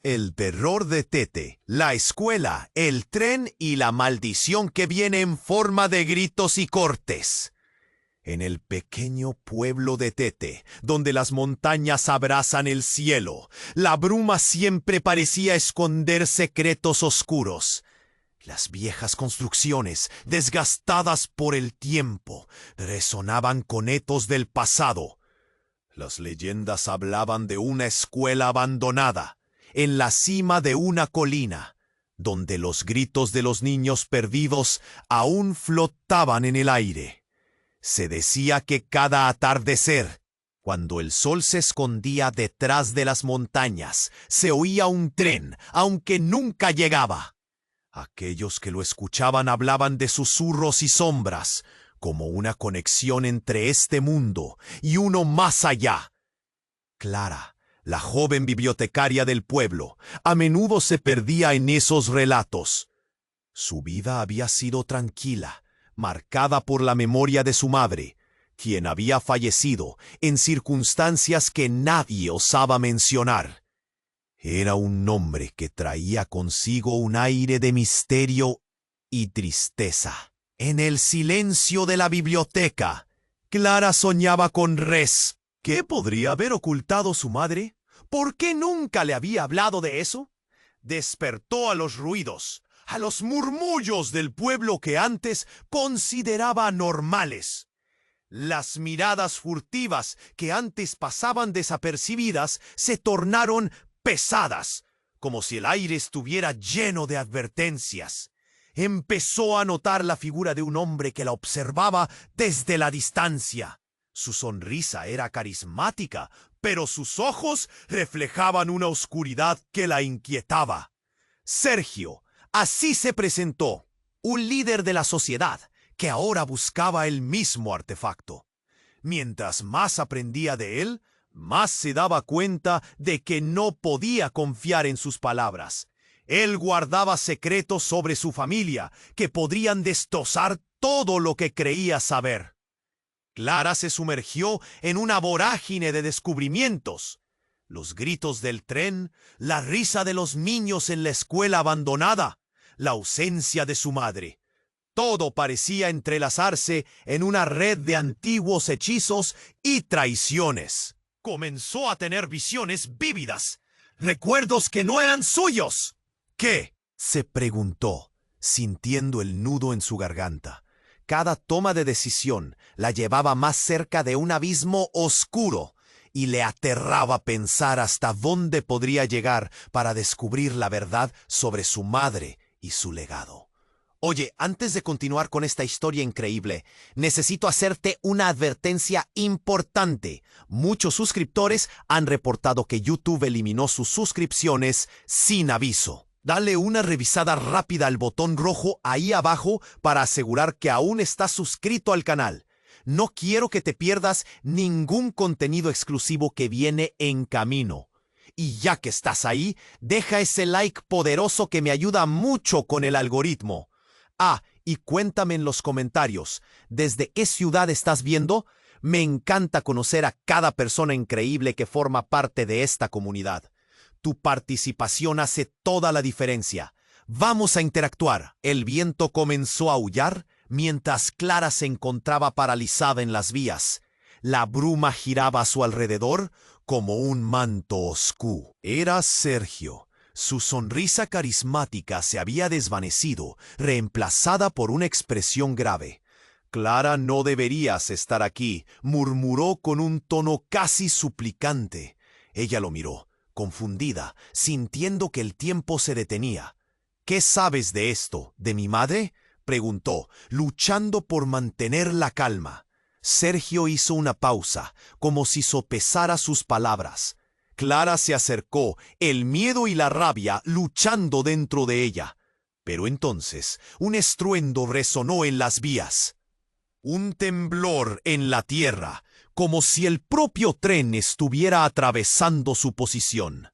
El terror de Tete, la escuela, el tren y la maldición que viene en forma de gritos y cortes. En el pequeño pueblo de Tete, donde las montañas abrazan el cielo, la bruma siempre parecía esconder secretos oscuros. Las viejas construcciones, desgastadas por el tiempo, resonaban con ecos del pasado. Las leyendas hablaban de una escuela abandonada, en la cima de una colina, donde los gritos de los niños perdidos aún flotaban en el aire. Se decía que cada atardecer, cuando el sol se escondía detrás de las montañas, se oía un tren, aunque nunca llegaba. Aquellos que lo escuchaban hablaban de susurros y sombras, como una conexión entre este mundo y uno más allá. Clara, la joven bibliotecaria del pueblo, a menudo se perdía en esos relatos. Su vida había sido tranquila, marcada por la memoria de su madre, quien había fallecido en circunstancias que nadie osaba mencionar. Era un nombre que traía consigo un aire de misterio y tristeza. En el silencio de la biblioteca, Clara soñaba con Res. ¿Qué podría haber ocultado su madre? ¿Por qué nunca le había hablado de eso? Despertó a los ruidos, a los murmullos del pueblo que antes consideraba normales. Las miradas furtivas que antes pasaban desapercibidas se tornaron pesadas, como si el aire estuviera lleno de advertencias. Empezó a notar la figura de un hombre que la observaba desde la distancia. Su sonrisa era carismática, pero sus ojos reflejaban una oscuridad que la inquietaba. Sergio, así se presentó, un líder de la sociedad que ahora buscaba el mismo artefacto. Mientras más aprendía de él, más se daba cuenta de que no podía confiar en sus palabras. Él guardaba secretos sobre su familia que podrían destrozar todo lo que creía saber. Clara se sumergió en una vorágine de descubrimientos. Los gritos del tren, la risa de los niños en la escuela abandonada, la ausencia de su madre. Todo parecía entrelazarse en una red de antiguos hechizos y traiciones. Comenzó a tener visiones vívidas, recuerdos que no eran suyos. ¿Qué?, se preguntó, sintiendo el nudo en su garganta. Cada toma de decisión la llevaba más cerca de un abismo oscuro y le aterraba pensar hasta dónde podría llegar para descubrir la verdad sobre su madre y su legado. Oye, antes de continuar con esta historia increíble, necesito hacerte una advertencia importante. Muchos suscriptores han reportado que YouTube eliminó sus suscripciones sin aviso. Dale una revisada rápida al botón rojo ahí abajo para asegurar que aún estás suscrito al canal. No quiero que te pierdas ningún contenido exclusivo que viene en camino. Y ya que estás ahí, deja ese like poderoso que me ayuda mucho con el algoritmo. Ah, y cuéntame en los comentarios, ¿desde qué ciudad estás viendo? Me encanta conocer a cada persona increíble que forma parte de esta comunidad. Tu participación hace toda la diferencia. Vamos a interactuar. El viento comenzó a aullar mientras Clara se encontraba paralizada en las vías. La bruma giraba a su alrededor como un manto oscuro. Era Sergio. Su sonrisa carismática se había desvanecido, reemplazada por una expresión grave. «Clara, no deberías estar aquí», murmuró con un tono casi suplicante. Ella lo miró, confundida, sintiendo que el tiempo se detenía. «¿Qué sabes de esto, de mi madre?», preguntó, luchando por mantener la calma. Sergio hizo una pausa, como si sopesara sus palabras. Clara se acercó, el miedo y la rabia luchando dentro de ella. Pero entonces un estruendo resonó en las vías. Un temblor en la tierra, como si el propio tren estuviera atravesando su posición.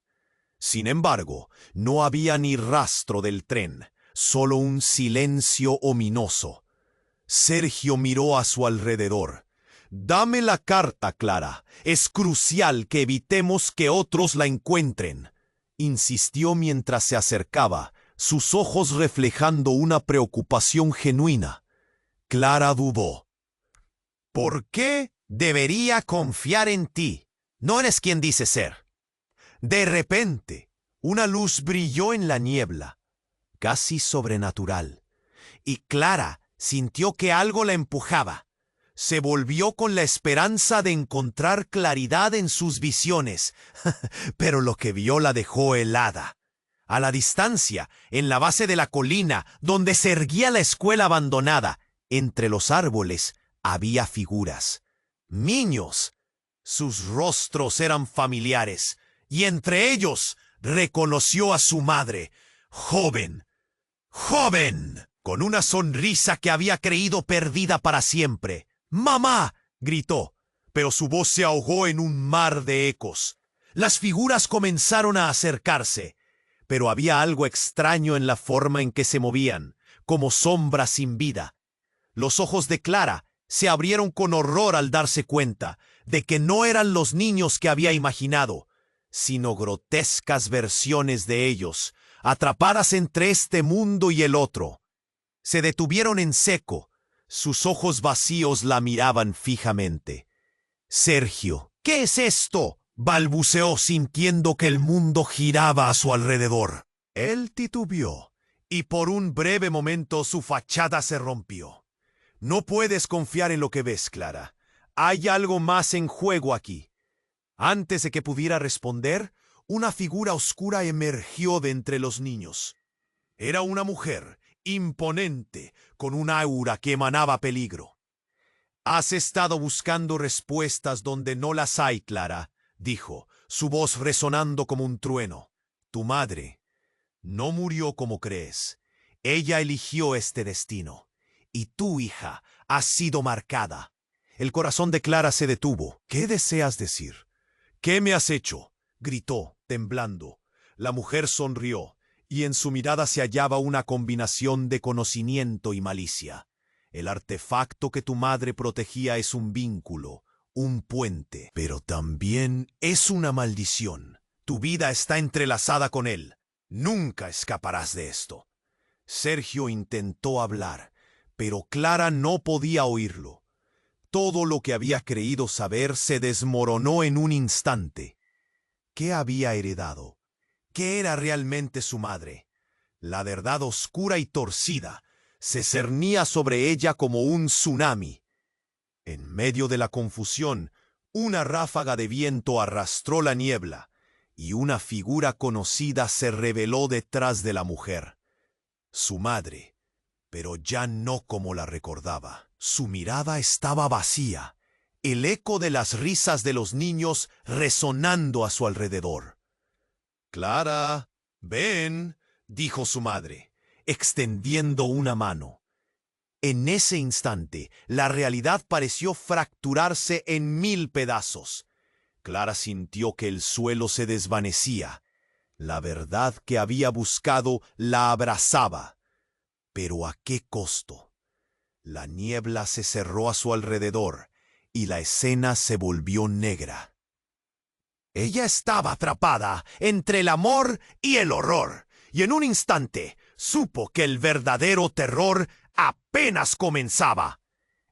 Sin embargo, no había ni rastro del tren, solo un silencio ominoso. Sergio miró a su alrededor. «Dame la carta, Clara. Es crucial que evitemos que otros la encuentren». insistió mientras se acercaba, sus ojos reflejando una preocupación genuina. Clara dudó. ¿Por qué debería confiar en ti? No eres quien dice ser. De repente, una luz brilló en la niebla, casi sobrenatural, y Clara sintió que algo la empujaba. Se volvió con la esperanza de encontrar claridad en sus visiones, pero lo que vio la dejó helada. A la distancia, en la base de la colina, donde se erguía la escuela abandonada, entre los árboles había figuras. Niños. Sus rostros eran familiares, y entre ellos reconoció a su madre, joven, con una sonrisa que había creído perdida para siempre. ¡Mamá!, gritó, pero su voz se ahogó en un mar de ecos. Las figuras comenzaron a acercarse, pero había algo extraño en la forma en que se movían, como sombras sin vida. Los ojos de Clara se abrieron con horror al darse cuenta de que no eran los niños que había imaginado, sino grotescas versiones de ellos, atrapadas entre este mundo y el otro. Se detuvieron en seco. Sus ojos vacíos la miraban fijamente. Sergio, ¿qué es esto?, balbuceó sintiendo que el mundo giraba a su alrededor. Él titubeó, y por un breve momento su fachada se rompió. No puedes confiar en lo que ves, Clara. Hay algo más en juego aquí. Antes de que pudiera responder, una figura oscura emergió de entre los niños. Era una mujer, imponente, con un aura que emanaba peligro. «Has estado buscando respuestas donde no las hay, Clara», dijo, su voz resonando como un trueno. «Tu madre no murió como crees. Ella eligió este destino. Y tú, hija, has sido marcada». El corazón de Clara se detuvo. «¿Qué deseas decir? ¿Qué me has hecho?», gritó, temblando. La mujer sonrió, y en su mirada se hallaba una combinación de conocimiento y malicia. «El artefacto que tu madre protegía es un vínculo, un puente, pero también es una maldición. Tu vida está entrelazada con él. Nunca escaparás de esto». Sergio intentó hablar, pero Clara no podía oírlo. Todo lo que había creído saber se desmoronó en un instante. ¿Qué había heredado? ¿Qué era realmente su madre? La verdad oscura y torcida se cernía sobre ella como un tsunami. En medio de la confusión, una ráfaga de viento arrastró la niebla, y una figura conocida se reveló detrás de la mujer. Su madre, pero ya no como la recordaba. Su mirada estaba vacía, el eco de las risas de los niños resonando a su alrededor. «Clara, ven», dijo su madre, extendiendo una mano. En ese instante, la realidad pareció fracturarse en 1000 pedazos. Clara sintió que el suelo se desvanecía. La verdad que había buscado la abrazaba. Pero ¿a qué costo? La niebla se cerró a su alrededor y la escena se volvió negra. Ella estaba atrapada entre el amor y el horror, y en un instante supo que el verdadero terror apenas comenzaba.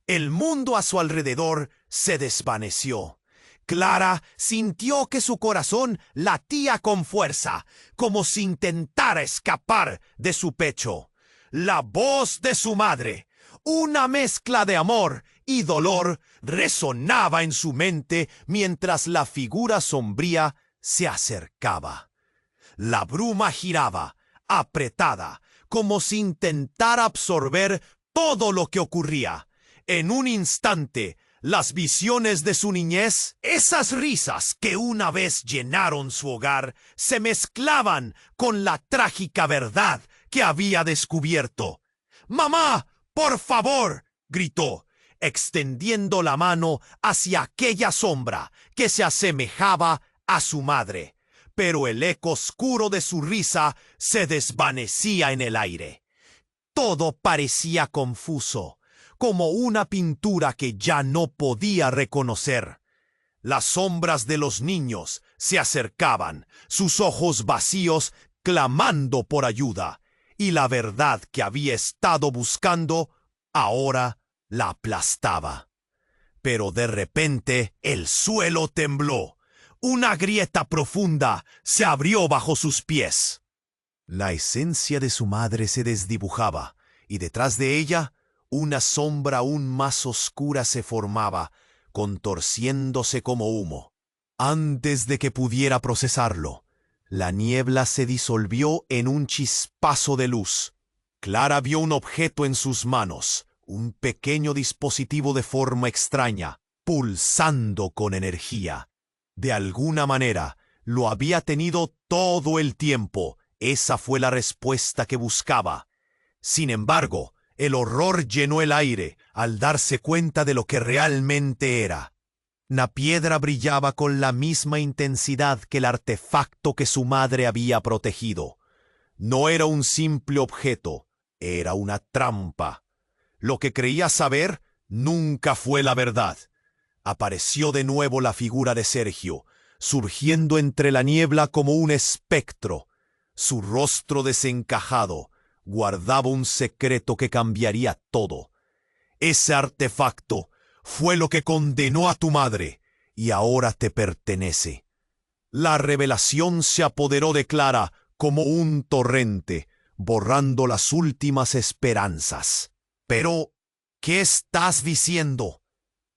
El mundo a su alrededor se desvaneció. Clara sintió que su corazón latía con fuerza, como si intentara escapar de su pecho. La voz de su madre, una mezcla de amor y dolor, resonaba en su mente mientras la figura sombría se acercaba. La bruma giraba, apretada, como si intentara absorber todo lo que ocurría. En un instante, las visiones de su niñez, esas risas que una vez llenaron su hogar, se mezclaban con la trágica verdad que había descubierto. «¡Mamá, por favor!», gritó, extendiendo la mano hacia aquella sombra que se asemejaba a su madre. Pero el eco oscuro de su risa se desvanecía en el aire. Todo parecía confuso, como una pintura que ya no podía reconocer. Las sombras de los niños se acercaban, sus ojos vacíos, clamando por ayuda, y la verdad que había estado buscando ahora la aplastaba. Pero de repente el suelo tembló. Una grieta profunda se abrió bajo sus pies. La esencia de su madre se desdibujaba, y detrás de ella una sombra aún más oscura se formaba, contorciéndose como humo. Antes de que pudiera procesarlo, la niebla se disolvió en un chispazo de luz. Clara vio un objeto en sus manos, un pequeño dispositivo de forma extraña, pulsando con energía. De alguna manera, lo había tenido todo el tiempo. Esa fue la respuesta que buscaba. Sin embargo, el horror llenó el aire al darse cuenta de lo que realmente era. La piedra brillaba con la misma intensidad que el artefacto que su madre había protegido. No era un simple objeto, era una trampa. Lo que creía saber nunca fue la verdad. Apareció de nuevo la figura de Sergio, surgiendo entre la niebla como un espectro. Su rostro desencajado guardaba un secreto que cambiaría todo. Ese artefacto fue lo que condenó a tu madre y ahora te pertenece. La revelación se apoderó de Clara como un torrente, borrando las últimas esperanzas. Pero, ¿qué estás diciendo?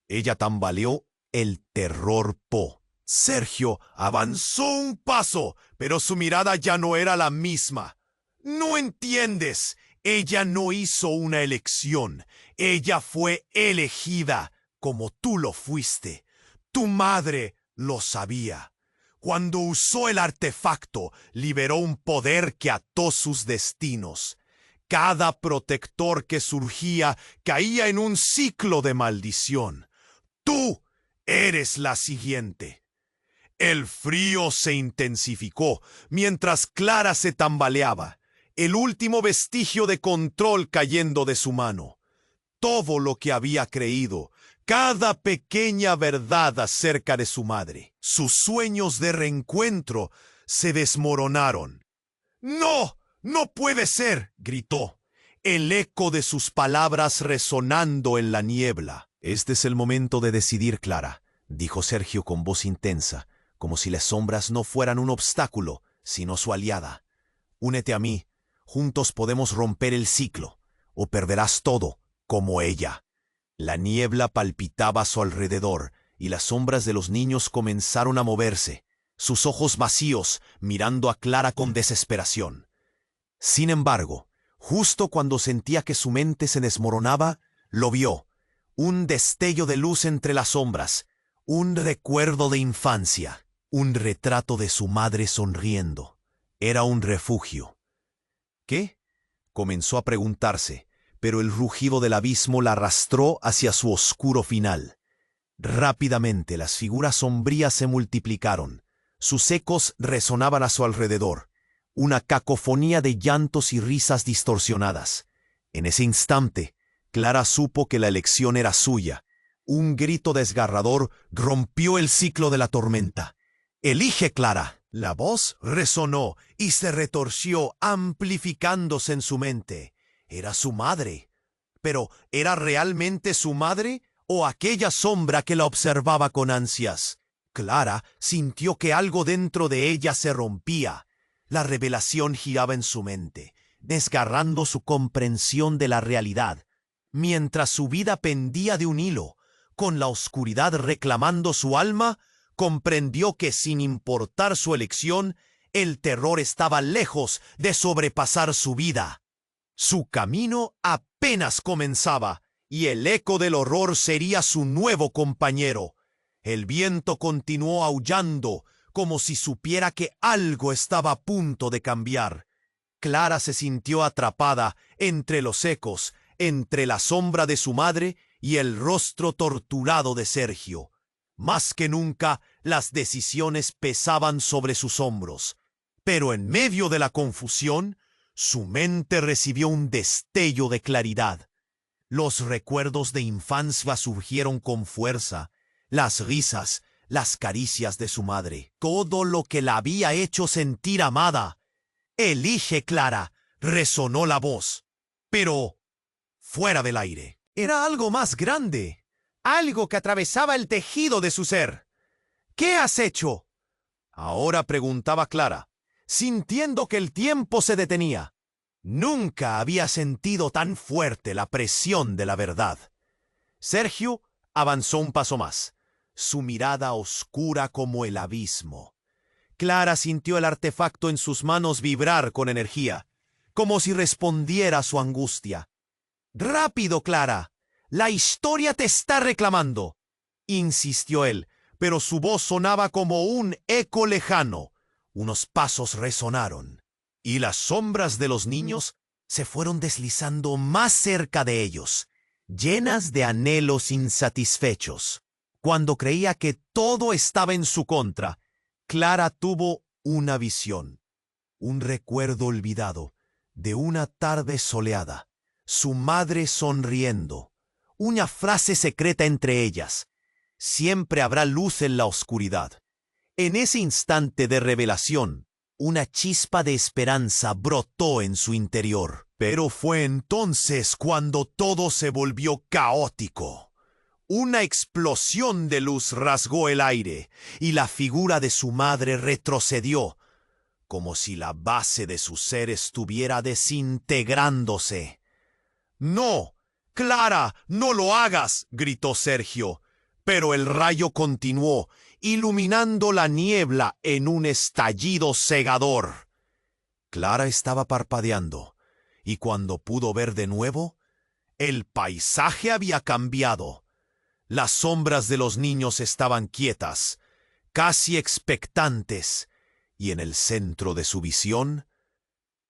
Ella tambaleó, el terror po. Sergio avanzó un paso, pero su mirada ya no era la misma. No entiendes. Ella no hizo una elección. Ella fue elegida, como tú lo fuiste. Tu madre lo sabía. Cuando usó el artefacto, liberó un poder que ató sus destinos. Cada protector que surgía caía en un ciclo de maldición. Tú eres la siguiente. El frío se intensificó mientras Clara se tambaleaba, el último vestigio de control cayendo de su mano. Todo lo que había creído, cada pequeña verdad acerca de su madre, sus sueños de reencuentro, se desmoronaron. ¡No! ¡No puede ser!, gritó, el eco de sus palabras resonando en la niebla. Este es el momento de decidir, Clara, dijo Sergio con voz intensa, como si las sombras no fueran un obstáculo, sino su aliada. Únete a mí, juntos podemos romper el ciclo, o perderás todo, como ella. La niebla palpitaba a su alrededor, y las sombras de los niños comenzaron a moverse, sus ojos vacíos, mirando a Clara con desesperación. Sin embargo, justo cuando sentía que su mente se desmoronaba, lo vio. Un destello de luz entre las sombras, un recuerdo de infancia, un retrato de su madre sonriendo. Era un refugio. ¿Qué? Comenzó a preguntarse, pero el rugido del abismo la arrastró hacia su oscuro final. Rápidamente las figuras sombrías se multiplicaron. Sus ecos resonaban a su alrededor, una cacofonía de llantos y risas distorsionadas. En ese instante, Clara supo que la elección era suya. Un grito desgarrador rompió el ciclo de la tormenta. «¡Elige, Clara!». La voz resonó y se retorció, amplificándose en su mente. Era su madre. Pero, ¿era realmente su madre o aquella sombra que la observaba con ansias? Clara sintió que algo dentro de ella se rompía. La revelación giraba en su mente, desgarrando su comprensión de la realidad. Mientras su vida pendía de un hilo, con la oscuridad reclamando su alma, comprendió que sin importar su elección, el terror estaba lejos de sobrepasar su vida. Su camino apenas comenzaba, y el eco del horror sería su nuevo compañero. El viento continuó aullando, como si supiera que algo estaba a punto de cambiar. Clara se sintió atrapada entre los ecos, entre la sombra de su madre y el rostro torturado de Sergio. Más que nunca, las decisiones pesaban sobre sus hombros. Pero en medio de la confusión, su mente recibió un destello de claridad. Los recuerdos de infancia surgieron con fuerza, las risas, las caricias de su madre, todo lo que la había hecho sentir amada. «Elige, Clara», resonó la voz, pero fuera del aire. Era algo más grande, algo que atravesaba el tejido de su ser. «¿Qué has hecho?», ahora preguntaba Clara, sintiendo que el tiempo se detenía. Nunca había sentido tan fuerte la presión de la verdad. Sergio avanzó un paso más, su mirada oscura como el abismo. Clara sintió el artefacto en sus manos vibrar con energía, como si respondiera a su angustia. «Rápido, Clara, la historia te está reclamando», insistió él, pero su voz sonaba como un eco lejano. Unos pasos resonaron, y las sombras de los niños se fueron deslizando más cerca de ellos, llenas de anhelos insatisfechos. Cuando creía que todo estaba en su contra, Clara tuvo una visión, un recuerdo olvidado de una tarde soleada, su madre sonriendo, una frase secreta entre ellas: «Siempre habrá luz en la oscuridad». En ese instante de revelación, una chispa de esperanza brotó en su interior. Pero fue entonces cuando todo se volvió caótico. Una explosión de luz rasgó el aire y la figura de su madre retrocedió, como si la base de su ser estuviera desintegrándose. «¡No! ¡Clara, no lo hagas!», gritó Sergio, pero el rayo continuó, iluminando la niebla en un estallido cegador. Clara estaba parpadeando, y cuando pudo ver de nuevo, el paisaje había cambiado. Las sombras de los niños estaban quietas, casi expectantes, y en el centro de su visión,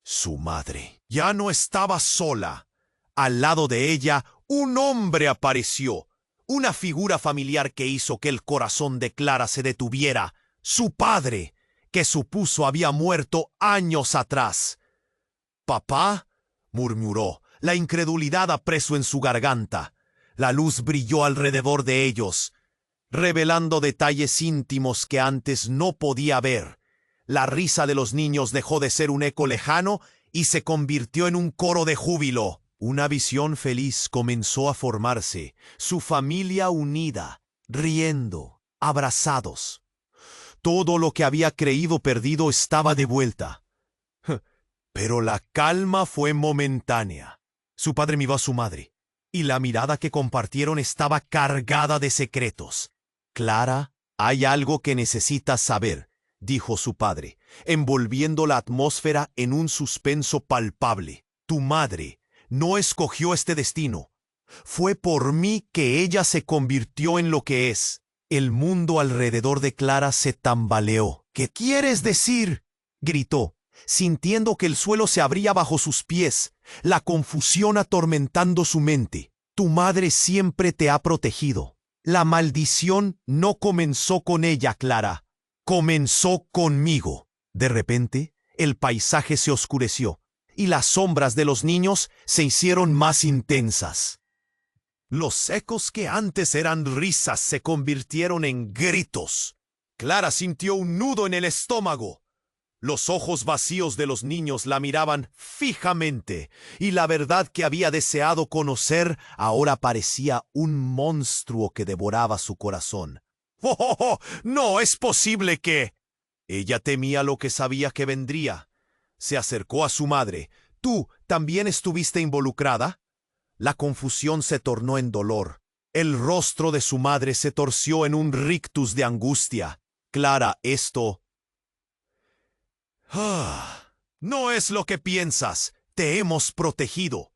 su madre. Ya no estaba sola. Al lado de ella, un hombre apareció, una figura familiar que hizo que el corazón de Clara se detuviera. Su padre, que supuso había muerto años atrás. «¿Papá?», murmuró, la incredulidad apreso en su garganta. La luz brilló alrededor de ellos, revelando detalles íntimos que antes no podía ver. La risa de los niños dejó de ser un eco lejano y se convirtió en un coro de júbilo. Una visión feliz comenzó a formarse, su familia unida, riendo, abrazados. Todo lo que había creído perdido estaba de vuelta. Pero la calma fue momentánea. Su padre miró a su madre, y la mirada que compartieron estaba cargada de secretos. «Clara, hay algo que necesitas saber», dijo su padre, envolviendo la atmósfera en un suspenso palpable. «Tu madre no escogió este destino. Fue por mí que ella se convirtió en lo que es». El mundo alrededor de Clara se tambaleó. «¿Qué quieres decir?», gritó, sintiendo que el suelo se abría bajo sus pies, la confusión atormentando su mente. «Tu madre siempre te ha protegido. La maldición no comenzó con ella, Clara. Comenzó conmigo». De repente, el paisaje se oscureció, y las sombras de los niños se hicieron más intensas. Los ecos que antes eran risas se convirtieron en gritos. Clara sintió un nudo en el estómago. Los ojos vacíos de los niños la miraban fijamente, y la verdad que había deseado conocer ahora parecía un monstruo que devoraba su corazón. ¡Oh, oh, oh! ¡No es posible que...! Ella temía lo que sabía que vendría. Se acercó a su madre. «¿Tú también estuviste involucrada?». La confusión se tornó en dolor. El rostro de su madre se torció en un rictus de angustia. «Clara, esto...». «No es lo que piensas. Te hemos protegido.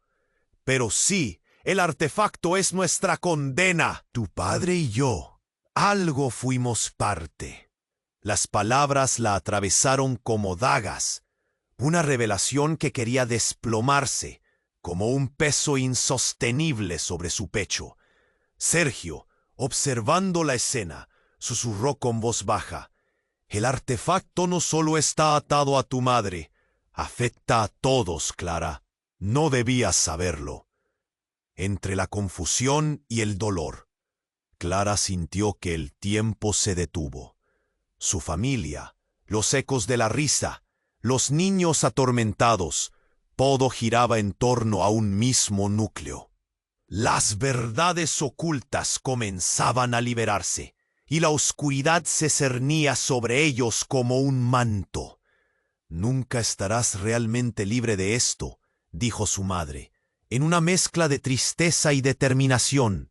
Pero sí, el artefacto es nuestra condena. Tu padre y yo, algo fuimos parte». Las palabras la atravesaron como dagas. Una revelación que quería desplomarse, como un peso insostenible sobre su pecho. Sergio, observando la escena, susurró con voz baja: «El artefacto no solo está atado a tu madre, afecta a todos, Clara. No debías saberlo». Entre la confusión y el dolor, Clara sintió que el tiempo se detuvo. Su familia, los ecos de la risa, los niños atormentados, todo giraba en torno a un mismo núcleo. Las verdades ocultas comenzaban a liberarse, y la oscuridad se cernía sobre ellos como un manto. «Nunca estarás realmente libre de esto», dijo su madre, en una mezcla de tristeza y determinación.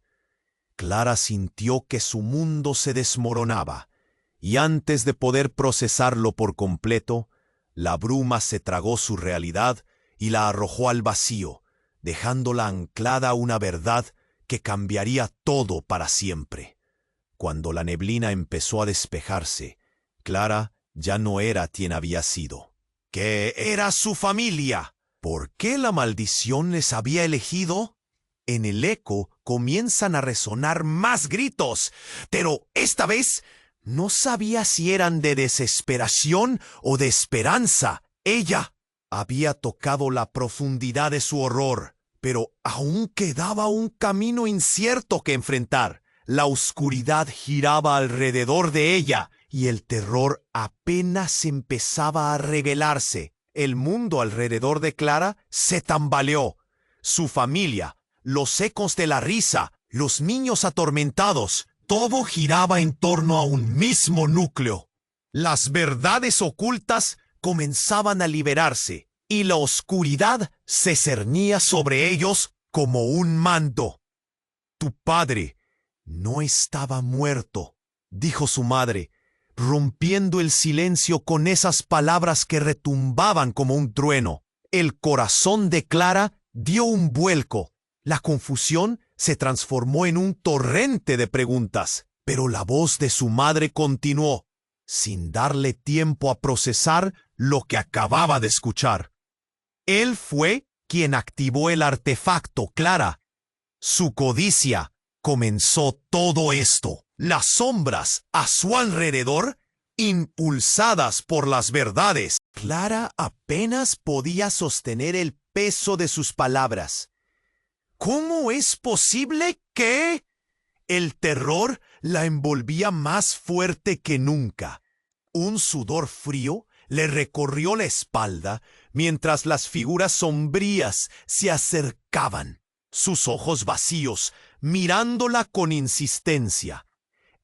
Clara sintió que su mundo se desmoronaba, y antes de poder procesarlo por completo, la bruma se tragó su realidad y la arrojó al vacío, dejándola anclada a una verdad que cambiaría todo para siempre. Cuando la neblina empezó a despejarse, Clara ya no era quien había sido. ¿Qué era su familia? ¿Por qué la maldición les había elegido? En el eco comienzan a resonar más gritos, pero esta vez no sabía si eran de desesperación o de esperanza. Ella había tocado la profundidad de su horror, pero aún quedaba un camino incierto que enfrentar. La oscuridad giraba alrededor de ella y el terror apenas empezaba a revelarse. El mundo alrededor de Clara se tambaleó. Su familia, los ecos de la risa, los niños atormentados, todo giraba en torno a un mismo núcleo. Las verdades ocultas comenzaban a liberarse y la oscuridad se cernía sobre ellos como un manto. «Tu padre no estaba muerto», dijo su madre, rompiendo el silencio con esas palabras que retumbaban como un trueno. El corazón de Clara dio un vuelco. La confusión se transformó en un torrente de preguntas, pero la voz de su madre continuó, sin darle tiempo a procesar lo que acababa de escuchar. Él fue quien activó el artefacto, Clara. Su codicia comenzó todo esto. Las sombras a su alrededor, impulsadas por las verdades. Clara apenas podía sostener el peso de sus palabras. ¿Cómo es posible que...? El terror la envolvía más fuerte que nunca. Un sudor frío le recorrió la espalda mientras las figuras sombrías se acercaban, sus ojos vacíos, mirándola con insistencia.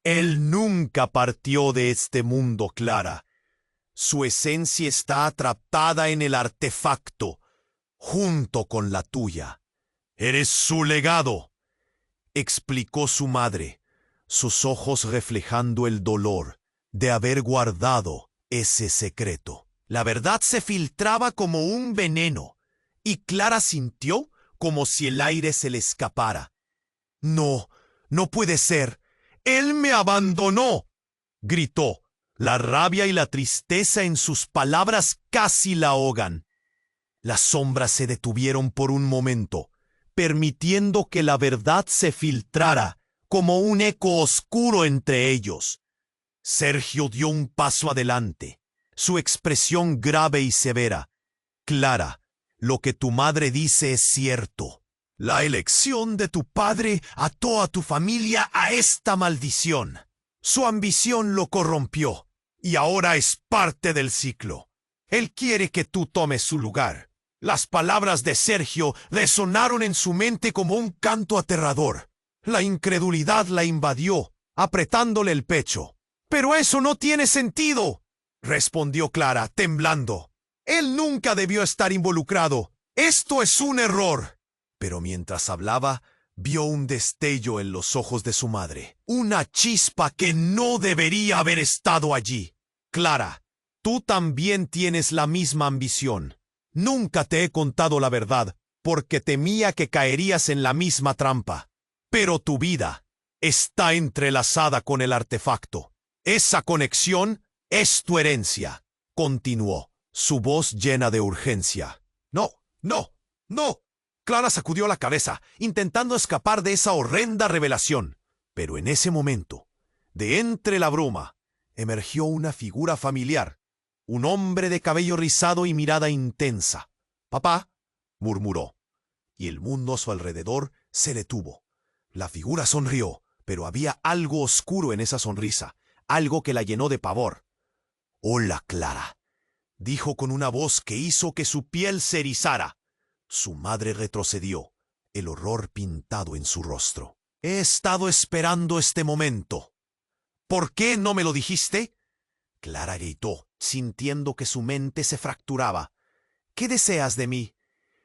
Él nunca partió de este mundo, Clara. Su esencia está atrapada en el artefacto, junto con la tuya. Eres su legado, explicó su madre, sus ojos reflejando el dolor de haber guardado ese secreto. La verdad se filtraba como un veneno, y Clara sintió como si el aire se le escapara. «No, no puede ser. Él me abandonó», gritó. La rabia y la tristeza en sus palabras casi la ahogan. Las sombras se detuvieron por un momento, permitiendo que la verdad se filtrara como un eco oscuro entre ellos. Sergio dio un paso adelante, su expresión grave y severa. «Clara, lo que tu madre dice es cierto. La elección de tu padre ató a tu familia a esta maldición. Su ambición lo corrompió, y ahora es parte del ciclo. Él quiere que tú tomes su lugar». Las palabras de Sergio resonaron en su mente como un canto aterrador. La incredulidad la invadió, apretándole el pecho. «Pero eso no tiene sentido», respondió Clara, temblando. «Él nunca debió estar involucrado. Esto es un error». Pero mientras hablaba, vio un destello en los ojos de su madre. Una chispa que no debería haber estado allí. «Clara, tú también tienes la misma ambición. Nunca te he contado la verdad, porque temía que caerías en la misma trampa. Pero tu vida está entrelazada con el artefacto. Esa conexión es tu herencia», continuó, su voz llena de urgencia. «No, no, no». Clara sacudió la cabeza, intentando escapar de esa horrenda revelación. Pero en ese momento, de entre la bruma, emergió una figura familiar. Un hombre de cabello rizado y mirada intensa. «Papá», murmuró, y el mundo a su alrededor se detuvo. La figura sonrió, pero había algo oscuro en esa sonrisa, algo que la llenó de pavor. «Hola, Clara», dijo con una voz que hizo que su piel se erizara. Su madre retrocedió, el horror pintado en su rostro. «He estado esperando este momento. ¿Por qué no me lo dijiste?», Clara gritó, sintiendo que su mente se fracturaba. «¿Qué deseas de mí?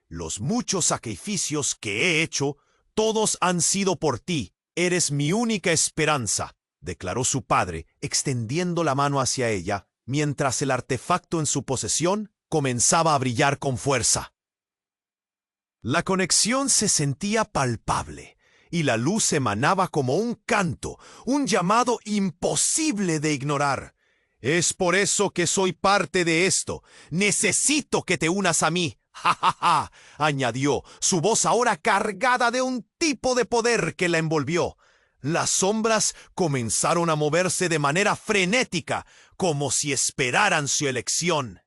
Los muchos sacrificios que he hecho, todos han sido por ti. Eres mi única esperanza», declaró su padre, extendiendo la mano hacia ella, mientras el artefacto en su posesión comenzaba a brillar con fuerza. La conexión se sentía palpable, y la luz emanaba como un canto, un llamado imposible de ignorar. «Es por eso que soy parte de esto. Necesito que te unas a mí». «Ja, ja, ja», añadió, su voz ahora cargada de un tipo de poder que la envolvió. Las sombras comenzaron a moverse de manera frenética, como si esperaran su elección.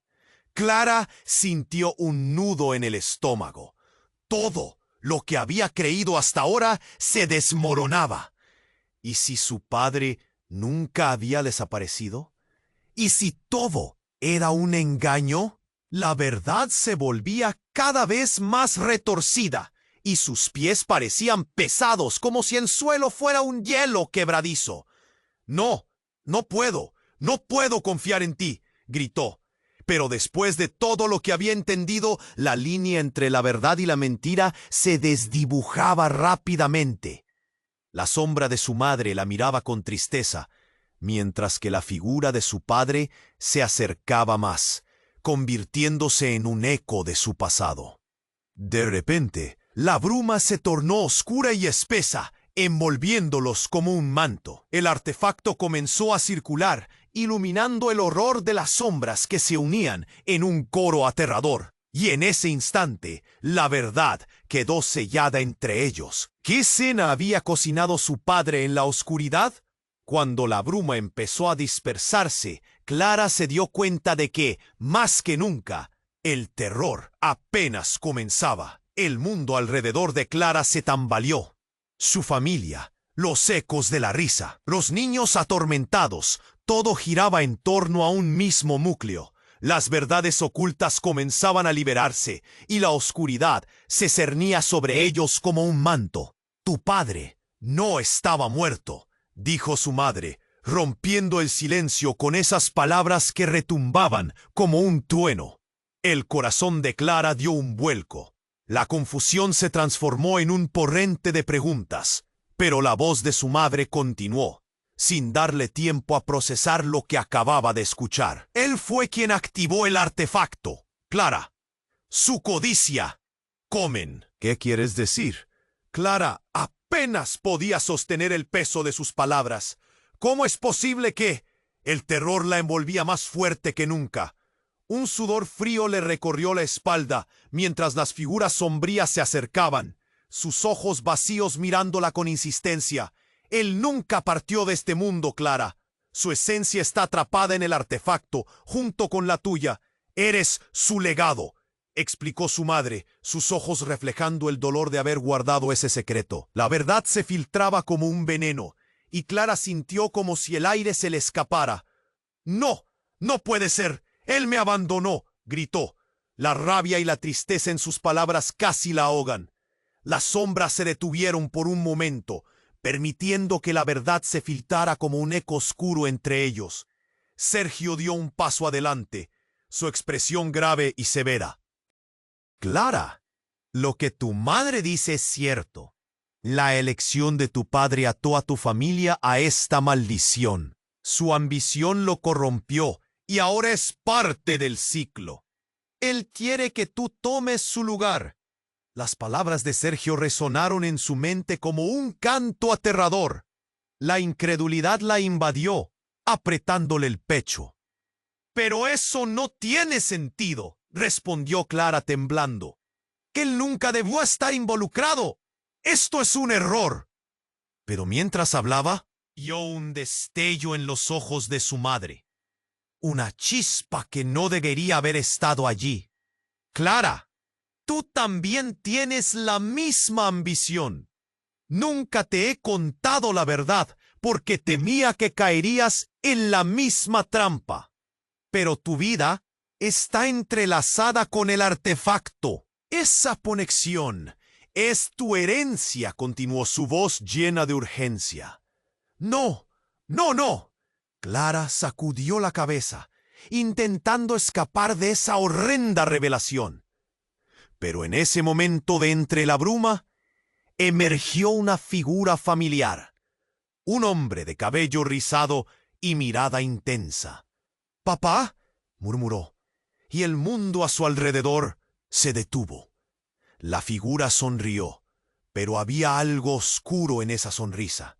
Clara sintió un nudo en el estómago. Todo lo que había creído hasta ahora se desmoronaba. ¿Y si su padre nunca había desaparecido? ¿Y si todo era un engaño? La verdad se volvía cada vez más retorcida, y sus pies parecían pesados como si el suelo fuera un hielo quebradizo. «No, no puedo confiar en ti», gritó. Pero después de todo lo que había entendido, la línea entre la verdad y la mentira se desdibujaba rápidamente. La sombra de su madre la miraba con tristeza, mientras que la figura de su padre se acercaba más, convirtiéndose en un eco de su pasado. De repente, la bruma se tornó oscura y espesa, envolviéndolos como un manto. El artefacto comenzó a circular, iluminando el horror de las sombras que se unían en un coro aterrador. Y en ese instante, la verdad quedó sellada entre ellos. ¿Qué cena había cocinado su padre en la oscuridad? Cuando la bruma empezó a dispersarse, Clara se dio cuenta de que, más que nunca, el terror apenas comenzaba. El mundo alrededor de Clara se tambaleó. Su familia, los ecos de la risa, los niños atormentados, todo giraba en torno a un mismo núcleo. Las verdades ocultas comenzaban a liberarse, y la oscuridad se cernía sobre ellos como un manto. «Tu padre no estaba muerto», dijo su madre, rompiendo el silencio con esas palabras que retumbaban como un trueno. El corazón de Clara dio un vuelco. La confusión se transformó en un torrente de preguntas, pero la voz de su madre continuó, sin darle tiempo a procesar lo que acababa de escuchar. «Él fue quien activó el artefacto, Clara. Su codicia. Comen». «¿Qué quieres decir?» Clara apenas podía sostener el peso de sus palabras. ¿Cómo es posible que...? El terror la envolvía más fuerte que nunca. Un sudor frío le recorrió la espalda mientras las figuras sombrías se acercaban, sus ojos vacíos mirándola con insistencia. «Él nunca partió de este mundo, Clara. Su esencia está atrapada en el artefacto, junto con la tuya. Eres su legado», explicó su madre, sus ojos reflejando el dolor de haber guardado ese secreto. La verdad se filtraba como un veneno, y Clara sintió como si el aire se le escapara. «No, no puede ser. Él me abandonó», gritó. La rabia y la tristeza en sus palabras casi la ahogan. Las sombras se detuvieron por un momento, permitiendo que la verdad se filtrara como un eco oscuro entre ellos. Sergio dio un paso adelante, su expresión grave y severa. «Clara, lo que tu madre dice es cierto. La elección de tu padre ató a tu familia a esta maldición. Su ambición lo corrompió y ahora es parte del ciclo. Él quiere que tú tomes su lugar». Las palabras de Sergio resonaron en su mente como un canto aterrador. La incredulidad la invadió, apretándole el pecho. «Pero eso no tiene sentido», respondió Clara temblando. «Él nunca debió estar involucrado. Esto es un error». Pero mientras hablaba, vio un destello en los ojos de su madre. Una chispa que no debería haber estado allí. «Clara, tú también tienes la misma ambición. Nunca te he contado la verdad porque temía que caerías en la misma trampa. Pero tu vida está entrelazada con el artefacto. Esa conexión es tu herencia, continuó su voz llena de urgencia. No, no, no. Clara sacudió la cabeza, intentando escapar de esa horrenda revelación. Pero en ese momento de entre la bruma, emergió una figura familiar. Un hombre de cabello rizado y mirada intensa. «¿Papá?», murmuró, y el mundo a su alrededor se detuvo. La figura sonrió, pero había algo oscuro en esa sonrisa,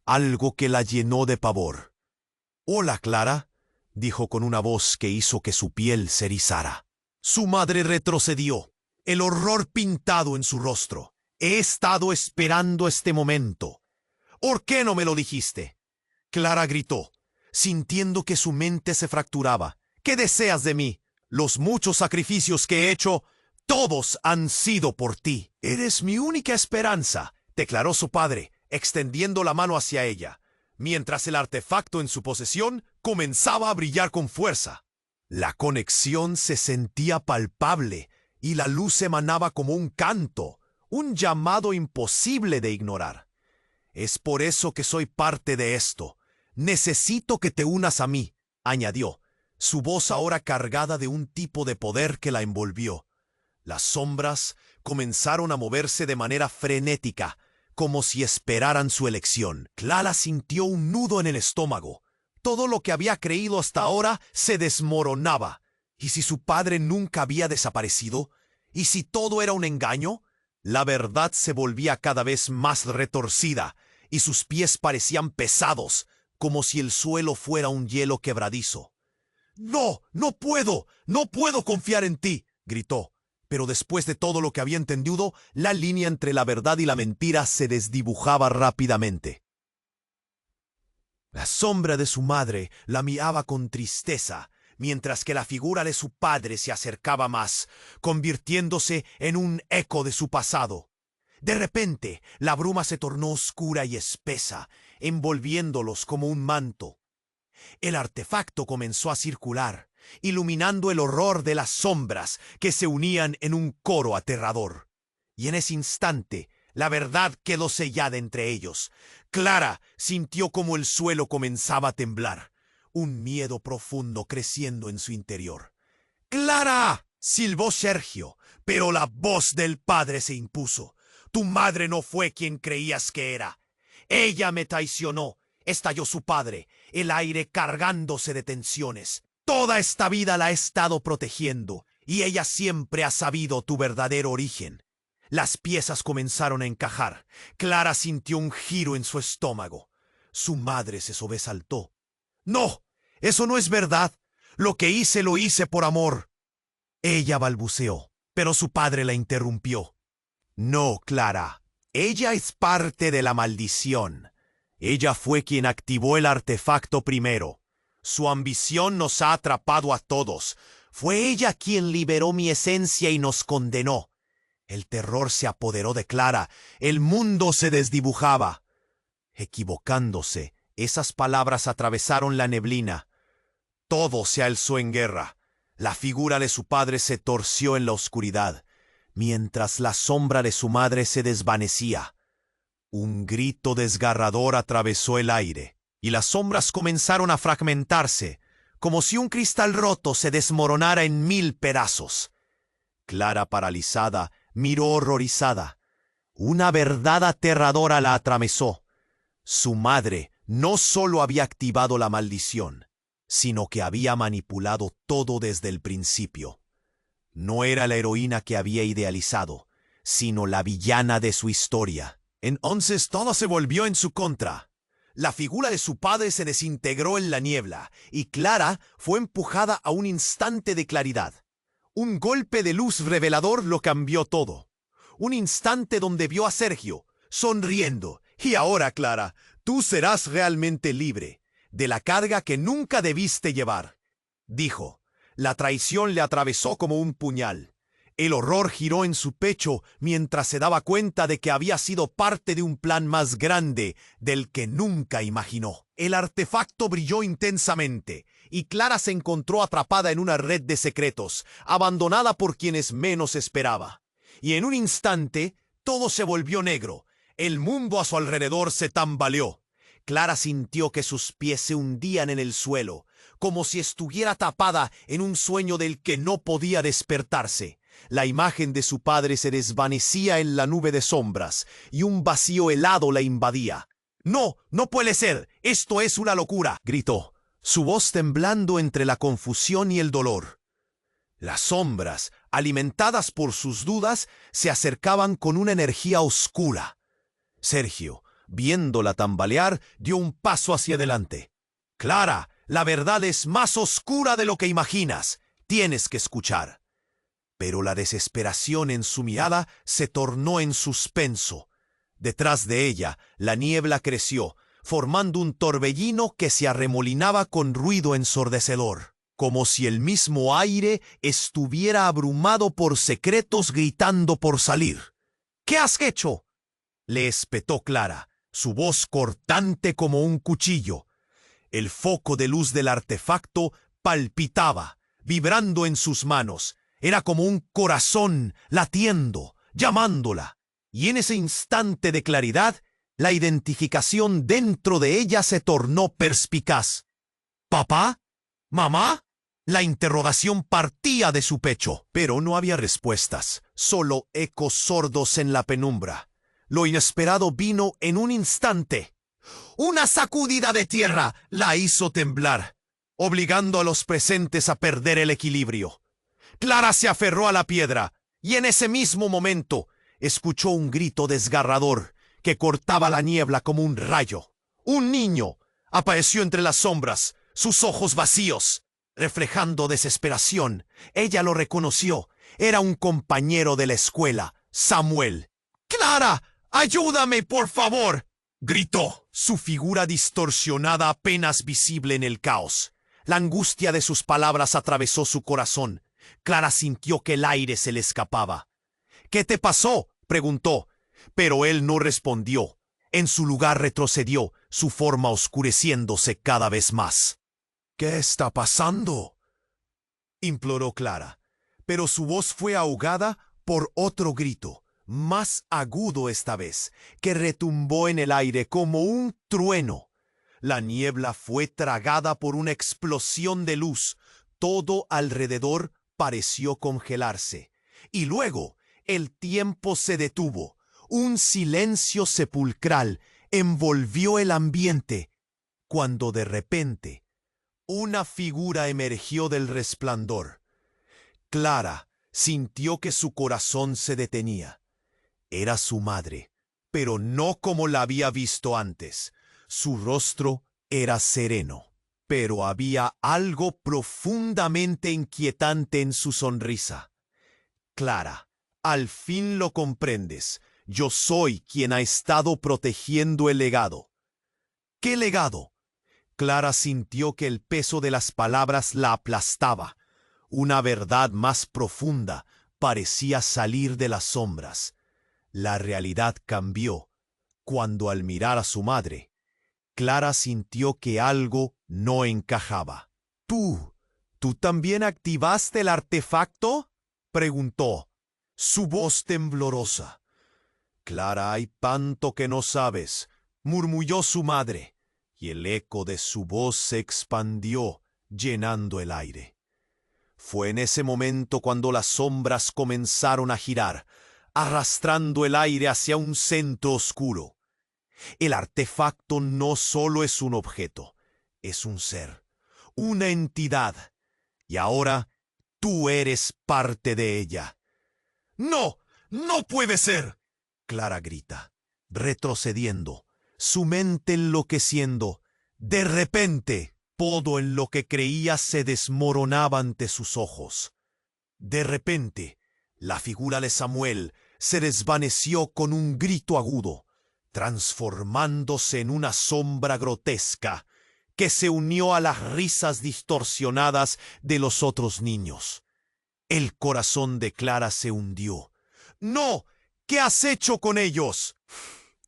algo que la llenó de pavor. «Hola, Clara», dijo con una voz que hizo que su piel se erizara. Su madre retrocedió, el horror pintado en su rostro. «He estado esperando este momento. ¿Por qué no me lo dijiste?», Clara gritó, sintiendo que su mente se fracturaba. «¿Qué deseas de mí? Los muchos sacrificios que he hecho, todos han sido por ti». «Eres mi única esperanza», declaró su padre, extendiendo la mano hacia ella, mientras el artefacto en su posesión comenzaba a brillar con fuerza. La conexión se sentía palpable y la luz emanaba como un canto, un llamado imposible de ignorar. «Es por eso que soy parte de esto. Necesito que te unas a mí», añadió, su voz ahora cargada de un tipo de poder que la envolvió. Las sombras comenzaron a moverse de manera frenética, como si esperaran su elección. Clara sintió un nudo en el estómago. Todo lo que había creído hasta ahora se desmoronaba. ¿Y si su padre nunca había desaparecido? ¿Y si todo era un engaño? La verdad se volvía cada vez más retorcida, y sus pies parecían pesados, como si el suelo fuera un hielo quebradizo. «No, no puedo confiar en ti», gritó. Pero después de todo lo que había entendido, la línea entre la verdad y la mentira se desdibujaba rápidamente. La sombra de su madre la miraba con tristeza, mientras que la figura de su padre se acercaba más, convirtiéndose en un eco de su pasado. De repente, la bruma se tornó oscura y espesa, envolviéndolos como un manto. El artefacto comenzó a circular, iluminando el horror de las sombras que se unían en un coro aterrador. Y en ese instante, la verdad quedó sellada entre ellos. Clara sintió como el suelo comenzaba a temblar, un miedo profundo creciendo en su interior. «¡Clara!», silbó Sergio, pero la voz del padre se impuso. «Tu madre no fue quien creías que era. Ella me traicionó», estalló su padre, el aire cargándose de tensiones. «Toda esta vida la he estado protegiendo, y ella siempre ha sabido tu verdadero origen». Las piezas comenzaron a encajar. Clara sintió un giro en su estómago. Su madre se sobresaltó. «No, eso no es verdad. Lo que hice lo hice por amor». Ella balbuceó, pero su padre la interrumpió. «No, Clara, ella es parte de la maldición. Ella fue quien activó el artefacto primero. Su ambición nos ha atrapado a todos. Fue ella quien liberó mi esencia y nos condenó». El terror se apoderó de Clara. El mundo se desdibujaba. Equivocándose, esas palabras atravesaron la neblina. Todo se alzó en guerra. La figura de su padre se torció en la oscuridad, mientras la sombra de su madre se desvanecía. Un grito desgarrador atravesó el aire, y las sombras comenzaron a fragmentarse, como si un cristal roto se desmoronara en 1000 pedazos. Clara, paralizada, miró horrorizada. Una verdad aterradora la atravesó. Su madre no solo había activado la maldición, sino que había manipulado todo desde el principio. No era la heroína que había idealizado, sino la villana de su historia. Entonces todo se volvió en su contra. La figura de su padre se desintegró en la niebla, y Clara fue empujada a un instante de claridad. Un golpe de luz revelador lo cambió todo. Un instante donde vio a Sergio, sonriendo. «Y ahora, Clara, tú serás realmente libre de la carga que nunca debiste llevar», dijo. La traición le atravesó como un puñal. El horror giró en su pecho mientras se daba cuenta de que había sido parte de un plan más grande del que nunca imaginó. El artefacto brilló intensamente y Clara se encontró atrapada en una red de secretos, abandonada por quienes menos esperaba. Y en un instante, todo se volvió negro. El mundo a su alrededor se tambaleó. Clara sintió que sus pies se hundían en el suelo, como si estuviera tapada en un sueño del que no podía despertarse. La imagen de su padre se desvanecía en la nube de sombras, y un vacío helado la invadía. «¡No, no puede ser! ¡Esto es una locura!», gritó, su voz temblando entre la confusión y el dolor. Las sombras, alimentadas por sus dudas, se acercaban con una energía oscura. Sergio, viéndola tambalear, dio un paso hacia adelante. «Clara, la verdad es más oscura de lo que imaginas. Tienes que escuchar». Pero la desesperación en su mirada se tornó en suspenso. Detrás de ella, la niebla creció, formando un torbellino que se arremolinaba con ruido ensordecedor, como si el mismo aire estuviera abrumado por secretos gritando por salir. «¿Qué has hecho?», le espetó Clara, su voz cortante como un cuchillo. El foco de luz del artefacto palpitaba, vibrando en sus manos. Era como un corazón latiendo, llamándola. Y en ese instante de claridad, la identificación dentro de ella se tornó perspicaz. «¿Papá? ¿Mamá?». La interrogación partía de su pecho, pero no había respuestas, solo ecos sordos en la penumbra. Lo inesperado vino en un instante. Una sacudida de tierra la hizo temblar, obligando a los presentes a perder el equilibrio. Clara se aferró a la piedra, y en ese mismo momento escuchó un grito desgarrador que cortaba la niebla como un rayo. Un niño apareció entre las sombras, sus ojos vacíos, reflejando desesperación. Ella lo reconoció. Era un compañero de la escuela, Samuel. «¡Clara! ¡Ayúdame, por favor!», gritó, su figura distorsionada apenas visible en el caos. La angustia de sus palabras atravesó su corazón. Clara sintió que el aire se le escapaba. «¿Qué te pasó?», preguntó, pero él no respondió. En su lugar retrocedió, su forma oscureciéndose cada vez más. «¿Qué está pasando?», imploró Clara, pero su voz fue ahogada por otro grito, más agudo esta vez, que retumbó en el aire como un trueno. La niebla fue tragada por una explosión de luz. Todo alrededor pareció congelarse. Y luego el tiempo se detuvo. Un silencio sepulcral envolvió el ambiente, cuando de repente una figura emergió del resplandor. Clara sintió que su corazón se detenía. Era su madre, pero no como la había visto antes. Su rostro era sereno, pero había algo profundamente inquietante en su sonrisa. «Clara, al fin lo comprendes. Yo soy quien ha estado protegiendo el legado». «¿Qué legado?». Clara sintió que el peso de las palabras la aplastaba. Una verdad más profunda parecía salir de las sombras. La realidad cambió cuando, al mirar a su madre, Clara sintió que algo no encajaba. ¿Tú también activaste el artefacto?», preguntó, su voz temblorosa. «Clara, hay tanto que no sabes», murmulló su madre, y el eco de su voz se expandió, llenando el aire. Fue en ese momento cuando las sombras comenzaron a girar, arrastrando el aire hacia un centro oscuro. El artefacto no solo es un objeto, es un ser, una entidad, y ahora tú eres parte de ella. «¡No! ¡No puede ser!», Clara grita, retrocediendo, su mente enloqueciendo. De repente, todo en lo que creía se desmoronaba ante sus ojos. De repente, la figura de Samuel se desvaneció con un grito agudo, transformándose en una sombra grotesca que se unió a las risas distorsionadas de los otros niños. El corazón de Clara se hundió. ¡No! ¿Qué has hecho con ellos?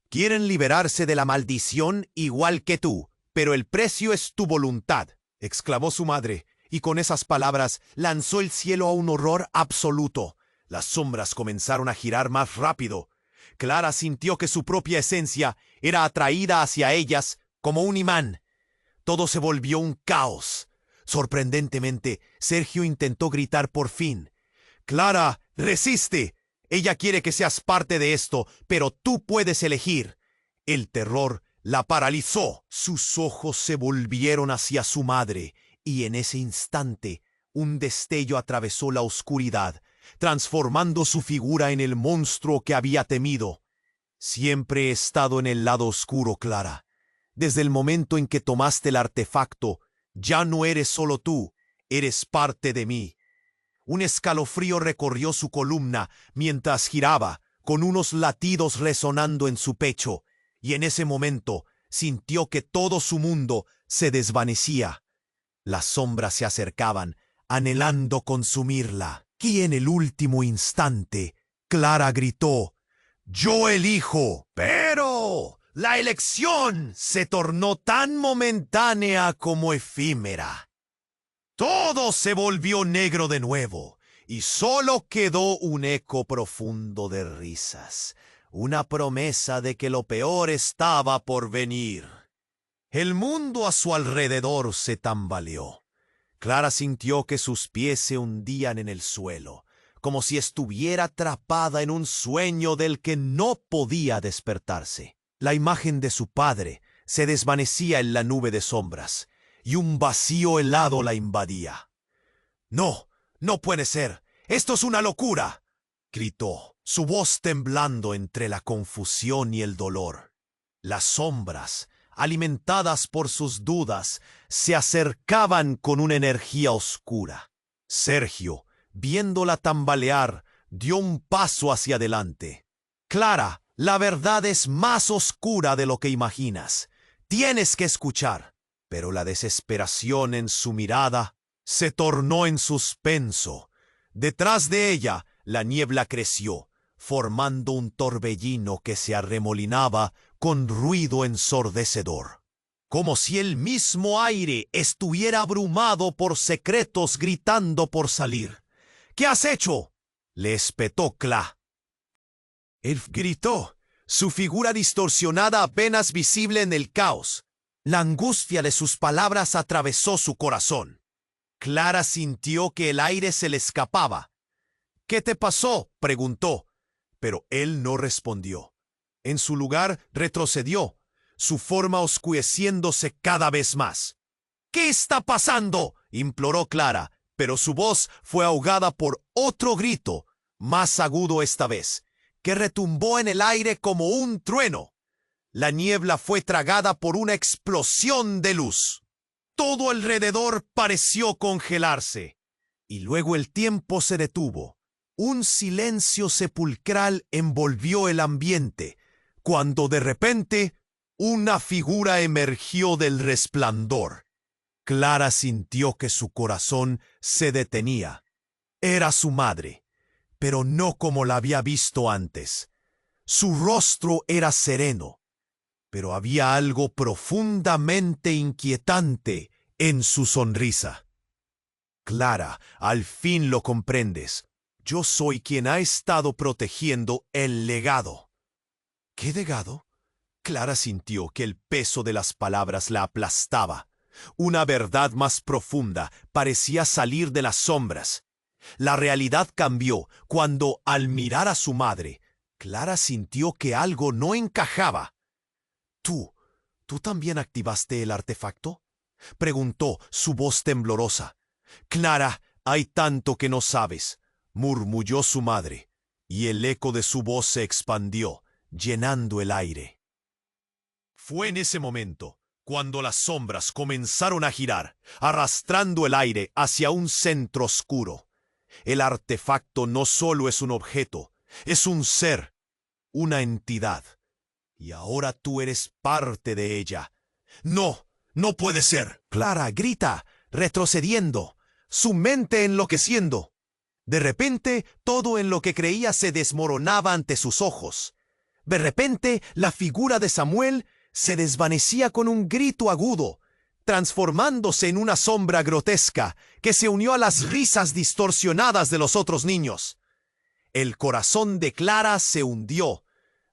Quieren liberarse de la maldición igual que tú, pero el precio es tu voluntad, exclamó su madre, y con esas palabras lanzó el cielo a un horror absoluto. Las sombras comenzaron a girar más rápido. Clara sintió que su propia esencia era atraída hacia ellas como un imán. Todo se volvió un caos. Sorprendentemente, Sergio intentó gritar por fin. «Clara, resiste. Ella quiere que seas parte de esto, pero tú puedes elegir». El terror la paralizó. Sus ojos se volvieron hacia su madre, y en ese instante un destello atravesó la oscuridad, transformando su figura en el monstruo que había temido. «Siempre he estado en el lado oscuro, Clara. Desde el momento en que tomaste el artefacto, ya no eres solo tú, eres parte de mí». Un escalofrío recorrió su columna mientras giraba, con unos latidos resonando en su pecho, y en ese momento sintió que todo su mundo se desvanecía. Las sombras se acercaban, anhelando consumirla, y en el último instante, Clara gritó: «¡Yo elijo!». Pero la elección se tornó tan momentánea como efímera. Todo se volvió negro de nuevo, y solo quedó un eco profundo de risas, una promesa de que lo peor estaba por venir. El mundo a su alrededor se tambaleó. Clara sintió que sus pies se hundían en el suelo, como si estuviera atrapada en un sueño del que no podía despertarse. La imagen de su padre se desvanecía en la nube de sombras, y un vacío helado la invadía. «No, no puede ser. Esto es una locura», gritó, su voz temblando entre la confusión y el dolor. Las sombras, alimentadas por sus dudas, se acercaban con una energía oscura. Sergio, viéndola tambalear, dio un paso hacia adelante. «Clara, la verdad es más oscura de lo que imaginas. Tienes que escuchar». Pero la desesperación en su mirada se tornó en suspenso. Detrás de ella, la niebla creció, formando un torbellino que se arremolinaba con ruido ensordecedor, como si el mismo aire estuviera abrumado por secretos gritando por salir. «¿Qué has hecho?», le espetó Cla. Él gritó, su figura distorsionada apenas visible en el caos. La angustia de sus palabras atravesó su corazón. Clara sintió que el aire se le escapaba. «¿Qué te pasó?», preguntó, pero él no respondió. En su lugar retrocedió, su forma oscureciéndose cada vez más. «¿Qué está pasando?», imploró Clara, pero su voz fue ahogada por otro grito, más agudo esta vez, que retumbó en el aire como un trueno. La niebla fue tragada por una explosión de luz. Todo alrededor pareció congelarse, y luego el tiempo se detuvo. Un silencio sepulcral envolvió el ambiente, cuando de repente una figura emergió del resplandor. Clara sintió que su corazón se detenía. Era su madre, pero no como la había visto antes. Su rostro era sereno, pero había algo profundamente inquietante en su sonrisa. «Clara, al fin lo comprendes. Yo soy quien ha estado protegiendo el legado». «¿Qué legado?». Clara sintió que el peso de las palabras la aplastaba. Una verdad más profunda parecía salir de las sombras. La realidad cambió cuando, al mirar a su madre, Clara sintió que algo no encajaba. ¿Tú también activaste el artefacto?», preguntó su voz temblorosa. «Clara, hay tanto que no sabes», murmulló su madre, y el eco de su voz se expandió, llenando el aire. Fue en ese momento cuando las sombras comenzaron a girar, arrastrando el aire hacia un centro oscuro. El artefacto no solo es un objeto, es un ser, una entidad. Y ahora tú eres parte de ella. «No, no puede ser». Clara grita, retrocediendo, su mente enloqueciendo. De repente, todo en lo que creía se desmoronaba ante sus ojos. De repente, la figura de Samuel se desvanecía con un grito agudo, transformándose en una sombra grotesca que se unió a las risas distorsionadas de los otros niños. El corazón de Clara se hundió.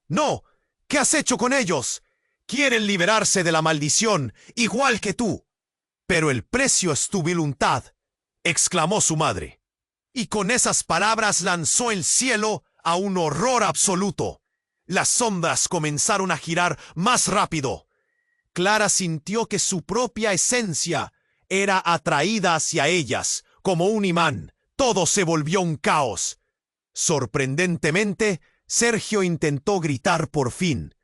¡No! ¿Qué has hecho con ellos? Quieren liberarse de la maldición, igual que tú. Pero el precio es tu voluntad, exclamó su madre. Y con esas palabras lanzó el cielo a un horror absoluto. Las sombras comenzaron a girar más rápido. Clara sintió que su propia esencia era atraída hacia ellas, como un imán. Todo se volvió un caos. Sorprendentemente, Sergio intentó gritar por fin.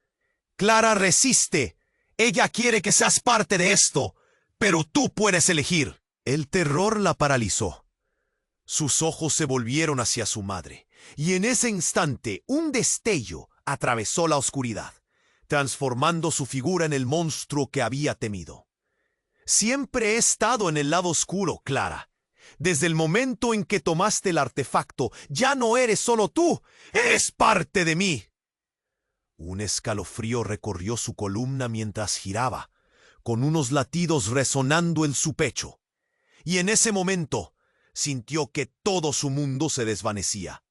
Clara resiste. Ella quiere que seas parte de esto, pero tú puedes elegir. El terror la paralizó. Sus ojos se volvieron hacia su madre, y en ese instante un destello atravesó la oscuridad, transformando su figura en el monstruo que había temido. Siempre he estado en el lado oscuro, Clara. Desde el momento en que tomaste el artefacto, ya no eres solo tú, eres parte de mí. Un escalofrío recorrió su columna mientras giraba, con unos latidos resonando en su pecho. Y en ese momento sintió que todo su mundo se desvanecía.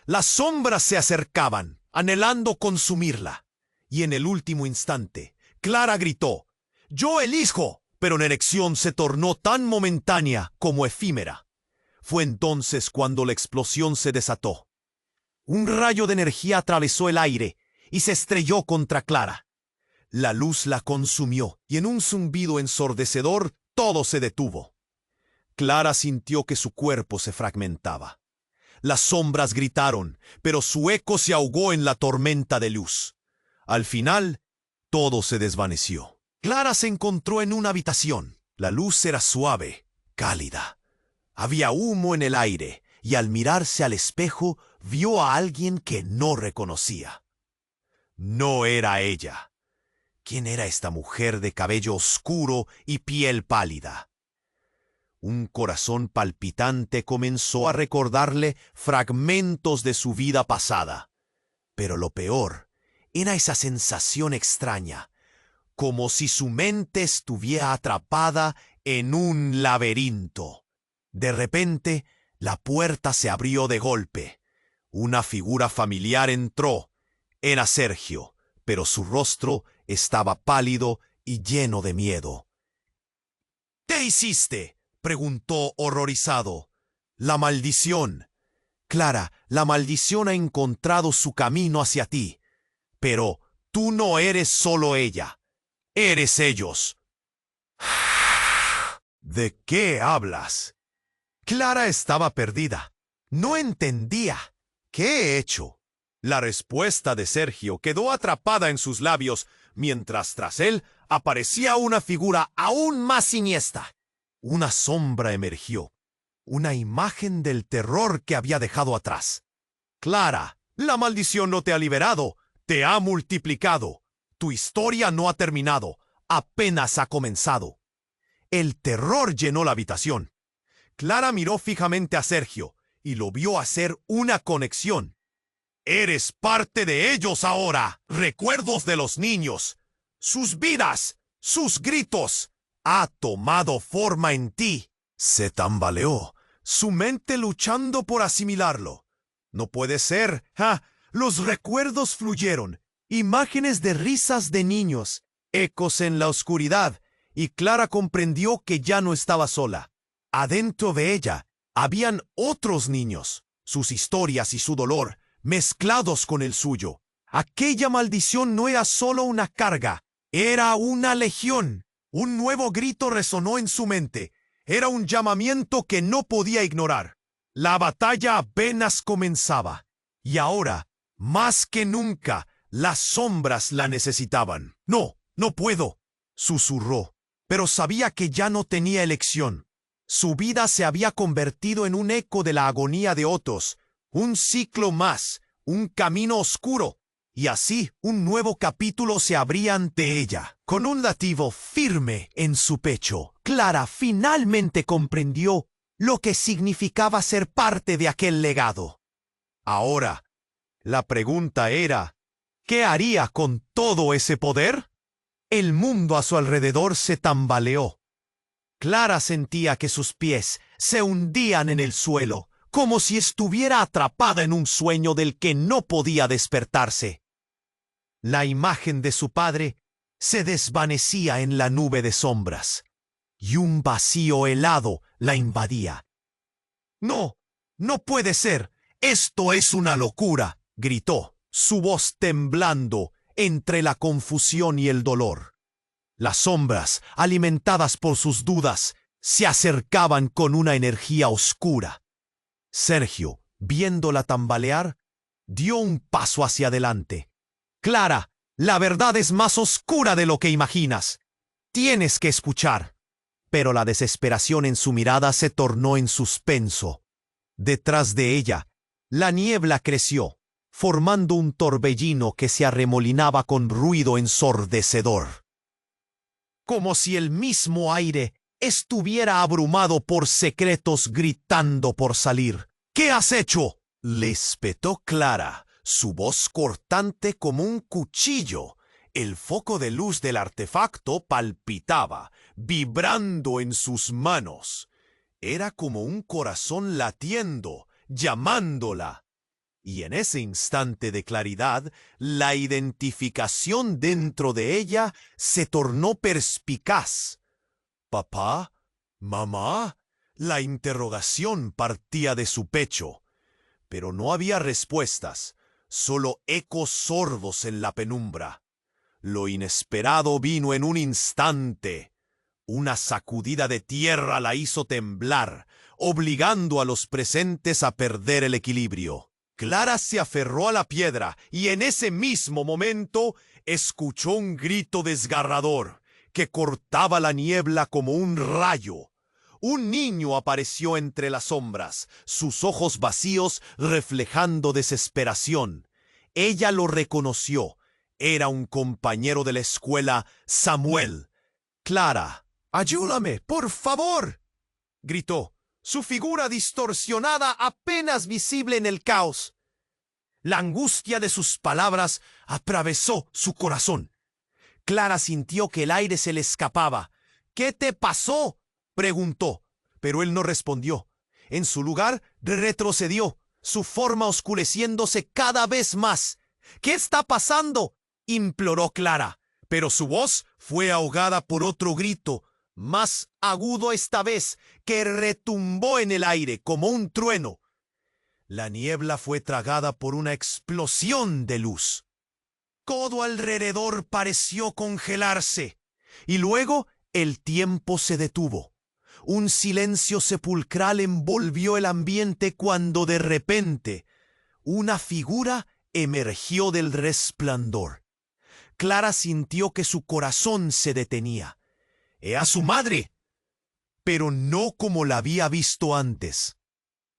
Las sombras se acercaban, anhelando consumirla. Y en el último instante, Clara gritó: «¡Yo elijo!», pero la erección se tornó tan momentánea como efímera. Fue entonces cuando la explosión se desató. Un rayo de energía atravesó el aire y se estrelló contra Clara. La luz la consumió y en un zumbido ensordecedor todo se detuvo. Clara sintió que su cuerpo se fragmentaba. Las sombras gritaron, pero su eco se ahogó en la tormenta de luz. Al final, todo se desvaneció. Clara se encontró en una habitación. La luz era suave, cálida. Había humo en el aire y al mirarse al espejo vio a alguien que no reconocía. No era ella. ¿Quién era esta mujer de cabello oscuro y piel pálida? Un corazón palpitante comenzó a recordarle fragmentos de su vida pasada. Pero lo peor era esa sensación extraña, como si su mente estuviera atrapada en un laberinto. De repente, la puerta se abrió de golpe. Una figura familiar entró. Era Sergio, pero su rostro estaba pálido y lleno de miedo. «¿Qué hiciste?», preguntó horrorizado. «La maldición. Clara, la maldición ha encontrado su camino hacia ti. Pero tú no eres solo ella. Eres ellos». «¿De qué hablas?». Clara estaba perdida. No entendía. ¿Qué he hecho? La respuesta de Sergio quedó atrapada en sus labios, mientras tras él aparecía una figura aún más siniestra. Una sombra emergió, una imagen del terror que había dejado atrás. «Clara, la maldición no te ha liberado, te ha multiplicado. Tu historia no ha terminado, apenas ha comenzado». El terror llenó la habitación. Clara miró fijamente a Sergio y lo vio hacer una conexión. «Eres parte de ellos ahora. Recuerdos de los niños, sus vidas, sus gritos. Ha tomado forma en ti». Se tambaleó, su mente luchando por asimilarlo. «No puede ser. Los recuerdos fluyeron. Imágenes de risas de niños, ecos en la oscuridad, y Clara comprendió que ya no estaba sola. Adentro de ella habían otros niños, sus historias y su dolor mezclados con el suyo. Aquella maldición no era solo una carga, era una legión. Un nuevo grito resonó en su mente. Era un llamamiento que no podía ignorar. La batalla apenas comenzaba, y ahora, más que nunca, las sombras la necesitaban. «No, no puedo», susurró, pero sabía que ya no tenía elección. Su vida se había convertido en un eco de la agonía de otros, un ciclo más, un camino oscuro, y así un nuevo capítulo se abría ante ella. Con un latido firme en su pecho, Clara finalmente comprendió lo que significaba ser parte de aquel legado. Ahora, la pregunta era, ¿qué haría con todo ese poder? El mundo a su alrededor se tambaleó. Clara sentía que sus pies se hundían en el suelo, como si estuviera atrapada en un sueño del que no podía despertarse. La imagen de su padre se desvanecía en la nube de sombras, y un vacío helado la invadía. «No, no puede ser. Esto es una locura», gritó, su voz temblando entre la confusión y el dolor. Las sombras, alimentadas por sus dudas, se acercaban con una energía oscura. Sergio, viéndola tambalear, dio un paso hacia adelante. «Clara, la verdad es más oscura de lo que imaginas. Tienes que escuchar». Pero la desesperación en su mirada se tornó en suspenso. Detrás de ella, la niebla creció, formando un torbellino que se arremolinaba con ruido ensordecedor. Como si el mismo aire estuviera abrumado por secretos gritando por salir. «¿Qué has hecho?», le espetó Clara, su voz cortante como un cuchillo. El foco de luz del artefacto palpitaba, vibrando en sus manos. Era como un corazón latiendo, llamándola. Y en ese instante de claridad, la identificación dentro de ella se tornó perspicaz. «¿Papá? ¿Mamá?». La interrogación partía de su pecho. Pero no había respuestas, solo ecos sordos en la penumbra. Lo inesperado vino en un instante. Una sacudida de tierra la hizo temblar, obligando a los presentes a perder el equilibrio. Clara se aferró a la piedra y en ese mismo momento escuchó un grito desgarrador que cortaba la niebla como un rayo. Un niño apareció entre las sombras, sus ojos vacíos reflejando desesperación. Ella lo reconoció. Era un compañero de la escuela, Samuel. «Clara, ayúdame, por favor», gritó, su figura distorsionada apenas visible en el caos. La angustia de sus palabras atravesó su corazón. Clara sintió que el aire se le escapaba. «¿Qué te pasó?», preguntó, pero él no respondió. En su lugar, retrocedió, su forma oscureciéndose cada vez más. «¿Qué está pasando?», imploró Clara, pero su voz fue ahogada por otro grito, más agudo esta vez, que retumbó en el aire como un trueno. La niebla fue tragada por una explosión de luz. Todo alrededor pareció congelarse, y luego el tiempo se detuvo. Un silencio sepulcral envolvió el ambiente cuando de repente una figura emergió del resplandor. Clara sintió que su corazón se detenía. Era su madre, pero no como la había visto antes.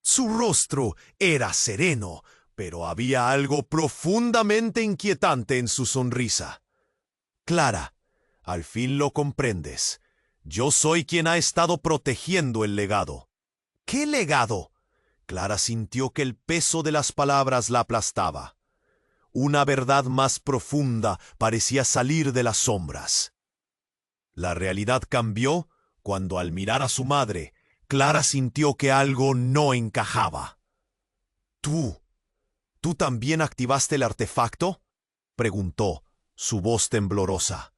Su rostro era sereno, pero había algo profundamente inquietante en su sonrisa. «Clara, al fin lo comprendes. Yo soy quien ha estado protegiendo el legado». «¿Qué legado?». Clara sintió que el peso de las palabras la aplastaba. Una verdad más profunda parecía salir de las sombras. La realidad cambió cuando, al mirar a su madre, Clara sintió que algo no encajaba. «¿Tú también activaste el artefacto?», preguntó, su voz temblorosa.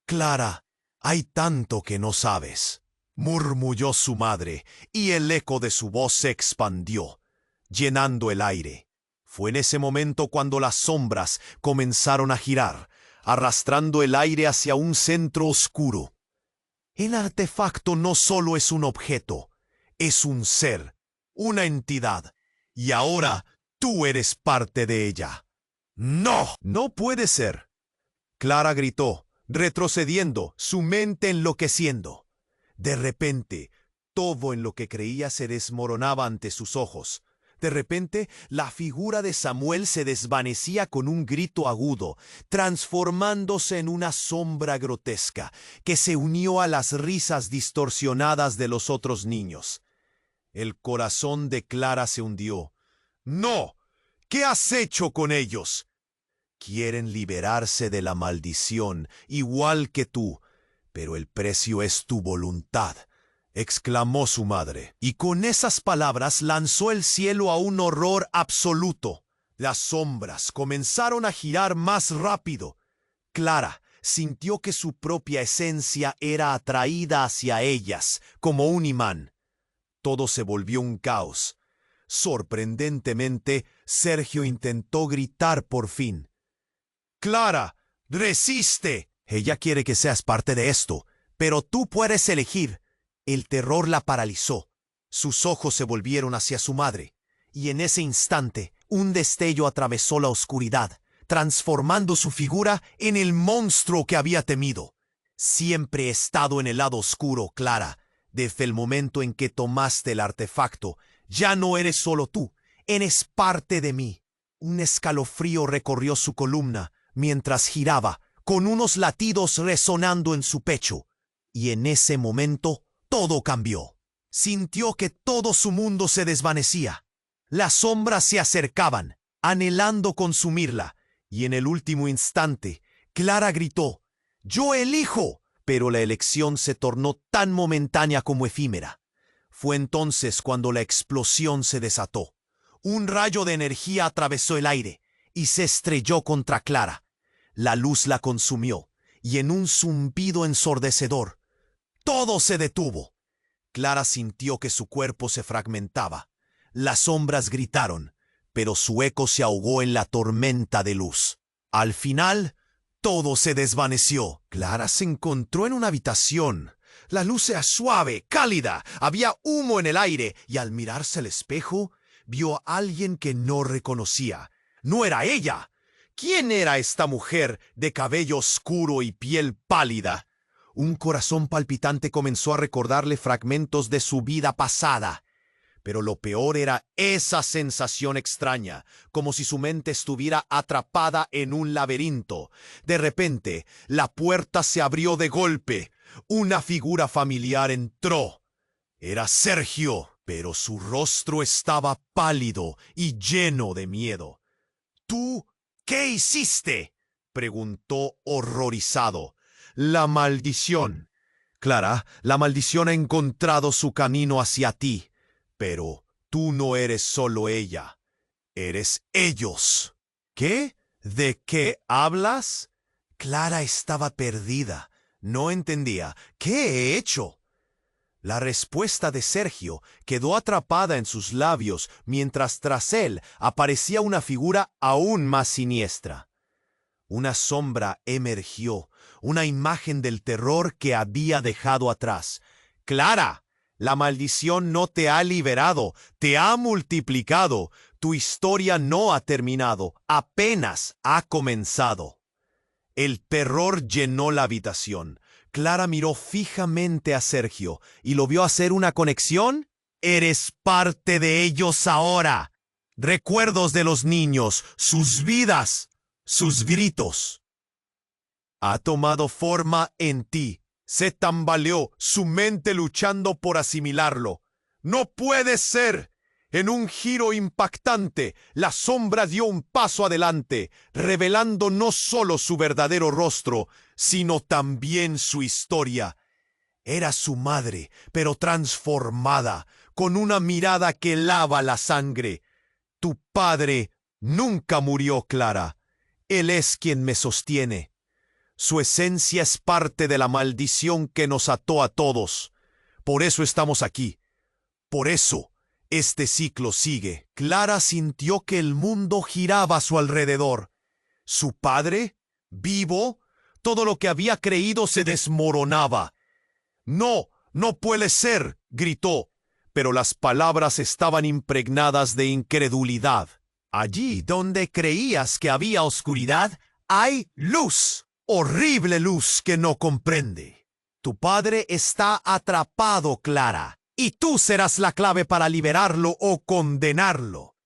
«Clara, hay tanto que no sabes», murmulló su madre, y el eco de su voz se expandió, llenando el aire. Fue en ese momento cuando las sombras comenzaron a girar, arrastrando el aire hacia un centro oscuro. El artefacto no solo es un objeto, es un ser, una entidad, y ahora tú eres parte de ella. «¡No! No puede ser», Clara gritó, retrocediendo, su mente enloqueciendo. De repente, todo en lo que creía se desmoronaba ante sus ojos. De repente, la figura de Samuel se desvanecía con un grito agudo, transformándose en una sombra grotesca que se unió a las risas distorsionadas de los otros niños. El corazón de Clara se hundió. ¡No! ¿Qué has hecho con ellos? Quieren liberarse de la maldición, igual que tú, pero el precio es tu voluntad, exclamó su madre, y con esas palabras lanzó el cielo a un horror absoluto. Las sombras comenzaron a girar más rápido. Clara sintió que su propia esencia era atraída hacia ellas como un imán. Todo se volvió un caos. Sorprendentemente, Sergio intentó gritar por fin. ¡Clara, resiste! Ella quiere que seas parte de esto, pero tú puedes elegir. El terror la paralizó. Sus ojos se volvieron hacia su madre, y en ese instante un destello atravesó la oscuridad, transformando su figura en el monstruo que había temido. Siempre he estado en el lado oscuro, Clara. Desde el momento en que tomaste el artefacto, ya no eres solo tú, eres parte de mí. Un escalofrío recorrió su columna mientras giraba, con unos latidos resonando en su pecho. Y en ese momento, todo cambió. Sintió que todo su mundo se desvanecía. Las sombras se acercaban, anhelando consumirla, y en el último instante, Clara gritó, «¡Yo elijo!». Pero la elección se tornó tan momentánea como efímera. Fue entonces cuando la explosión se desató. Un rayo de energía atravesó el aire y se estrelló contra Clara. La luz la consumió, y en un zumbido ensordecedor, todo se detuvo. Clara sintió que su cuerpo se fragmentaba. Las sombras gritaron, pero su eco se ahogó en la tormenta de luz. Al final, todo se desvaneció. Clara se encontró en una habitación. La luz era suave, cálida, había humo en el aire, y al mirarse al espejo, vio a alguien que no reconocía. ¡No era ella! ¿Quién era esta mujer de cabello oscuro y piel pálida? Un corazón palpitante comenzó a recordarle fragmentos de su vida pasada. Pero lo peor era esa sensación extraña, como si su mente estuviera atrapada en un laberinto. De repente, la puerta se abrió de golpe. Una figura familiar entró. Era Sergio, pero su rostro estaba pálido y lleno de miedo. «¿Tú qué hiciste?», preguntó horrorizado. «La maldición. Clara, la maldición ha encontrado su camino hacia ti. Pero tú no eres solo ella, eres ellos». «¿Qué? ¿De qué hablas?». Clara estaba perdida. No entendía. ¿Qué he hecho? La respuesta de Sergio quedó atrapada en sus labios mientras tras él aparecía una figura aún más siniestra. Una sombra emergió, una imagen del terror que había dejado atrás. «Clara, la maldición no te ha liberado, te ha multiplicado. Tu historia no ha terminado, apenas ha comenzado». El terror llenó la habitación. Clara miró fijamente a Sergio y lo vio hacer una conexión. «Eres parte de ellos ahora. Recuerdos de los niños, sus vidas, sus gritos. Ha tomado forma en ti». Se tambaleó, su mente luchando por asimilarlo. «¡No puede ser!». En un giro impactante, la sombra dio un paso adelante, revelando no solo su verdadero rostro, sino también su historia. Era su madre, pero transformada, con una mirada que lava la sangre. «Tu padre nunca murió, Clara. Él es quien me sostiene. Su esencia es parte de la maldición que nos ató a todos. Por eso estamos aquí. Por eso este ciclo sigue». Clara sintió que el mundo giraba a su alrededor. ¿Su padre? ¿Vivo? Todo lo que había creído se desmoronaba. «No, no puede ser», gritó, pero las palabras estaban impregnadas de incredulidad. «Allí donde creías que había oscuridad, hay luz. Horrible luz que no comprende. Tu padre está atrapado, Clara, y tú serás la clave para liberarlo o condenarlo.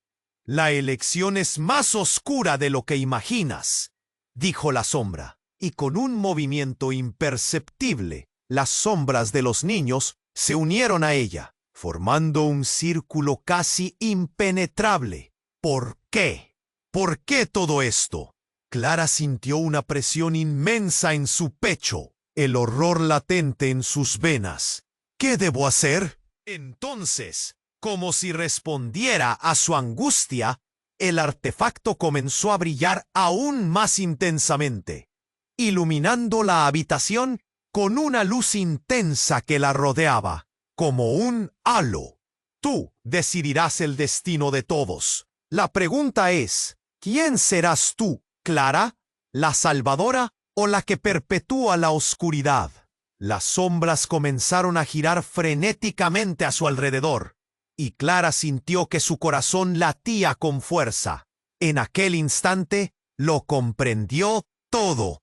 La elección es más oscura de lo que imaginas», dijo la sombra, y con un movimiento imperceptible, las sombras de los niños se unieron a ella. formando un círculo casi impenetrable. ¿Por qué? ¿Por qué todo esto? Clara sintió una presión inmensa en su pecho, el horror latente en sus venas. ¿Qué debo hacer? Entonces, como si respondiera a su angustia, el artefacto comenzó a brillar aún más intensamente, iluminando la habitación con una luz intensa que la rodeaba, como un halo. Tú decidirás el destino de todos. La pregunta es, ¿quién serás tú, Clara, la salvadora o la que perpetúa la oscuridad? Las sombras comenzaron a girar frenéticamente a su alrededor, y Clara sintió que su corazón latía con fuerza. En aquel instante lo comprendió todo.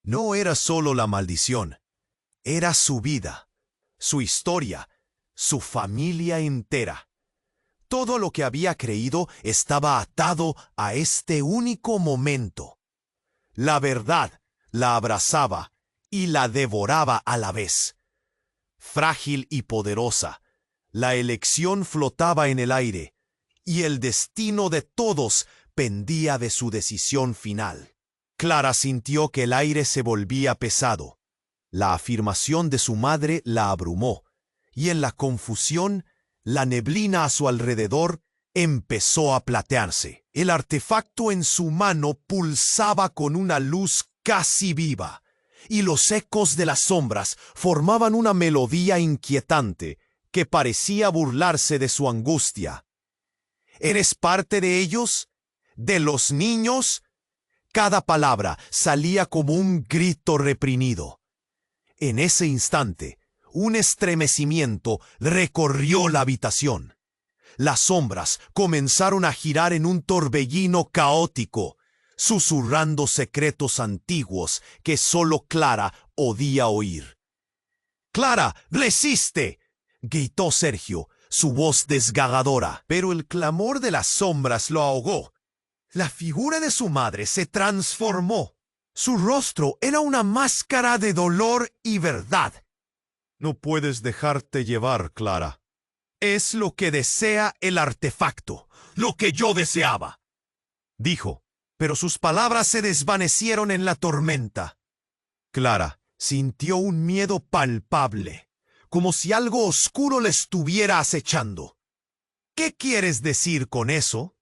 No era solo la maldición, era su vida, su historia, su familia entera. Todo lo que había creído estaba atado a este único momento. La verdad la abrazaba y la devoraba a la vez. Frágil y poderosa, la elección flotaba en el aire, y el destino de todos pendía de su decisión final. Clara sintió que el aire se volvía pesado. La afirmación de su madre la abrumó, y en la confusión, la neblina a su alrededor empezó a platearse. El artefacto en su mano pulsaba con una luz casi viva, y los ecos de las sombras formaban una melodía inquietante que parecía burlarse de su angustia. ¿Eres parte de ellos? ¿De los niños? Cada palabra salía como un grito reprimido. En ese instante, un estremecimiento recorrió la habitación. Las sombras comenzaron a girar en un torbellino caótico, susurrando secretos antiguos que solo Clara podía oír. ¡Clara, resiste!, gritó Sergio, su voz desgarradora, pero el clamor de las sombras lo ahogó. La figura de su madre se transformó. Su rostro era una máscara de dolor y verdad. No puedes dejarte llevar, Clara. Es lo que desea el artefacto, lo que yo deseaba, dijo, pero sus palabras se desvanecieron en la tormenta. Clara sintió un miedo palpable, como si algo oscuro le estuviera acechando. ¿Qué quieres decir con eso?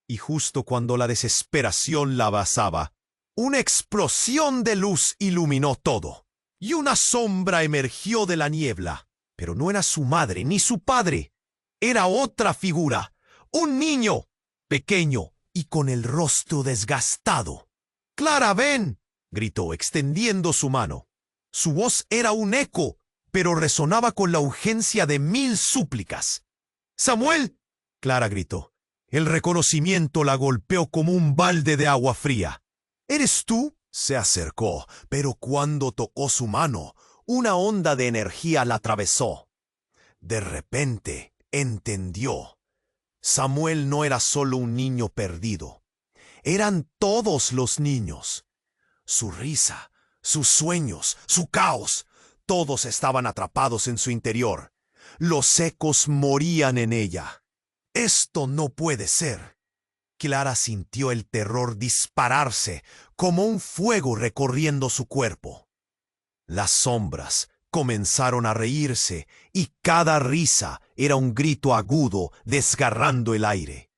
Y justo cuando la desesperación la avasaba, una explosión de luz iluminó todo, y una sombra emergió de la niebla. Pero no era su madre ni su padre. Era otra figura, un niño, pequeño y con el rostro desgastado. ¡Clara, ven!, gritó, extendiendo su mano. Su voz era un eco, pero resonaba con la urgencia de 1000 súplicas. ¡Samuel!, Clara gritó. El reconocimiento la golpeó como un balde de agua fría. ¿Eres tú? Se acercó, pero cuando tocó su mano, una onda de energía la atravesó. De repente, entendió. Samuel no era solo un niño perdido. Eran todos los niños. Su risa, sus sueños, su caos, todos estaban atrapados en su interior. Los ecos morían en ella. Esto no puede ser. Clara sintió el terror dispararse como un fuego recorriendo su cuerpo. Las sombras comenzaron a reírse y cada risa era un grito agudo desgarrando el aire.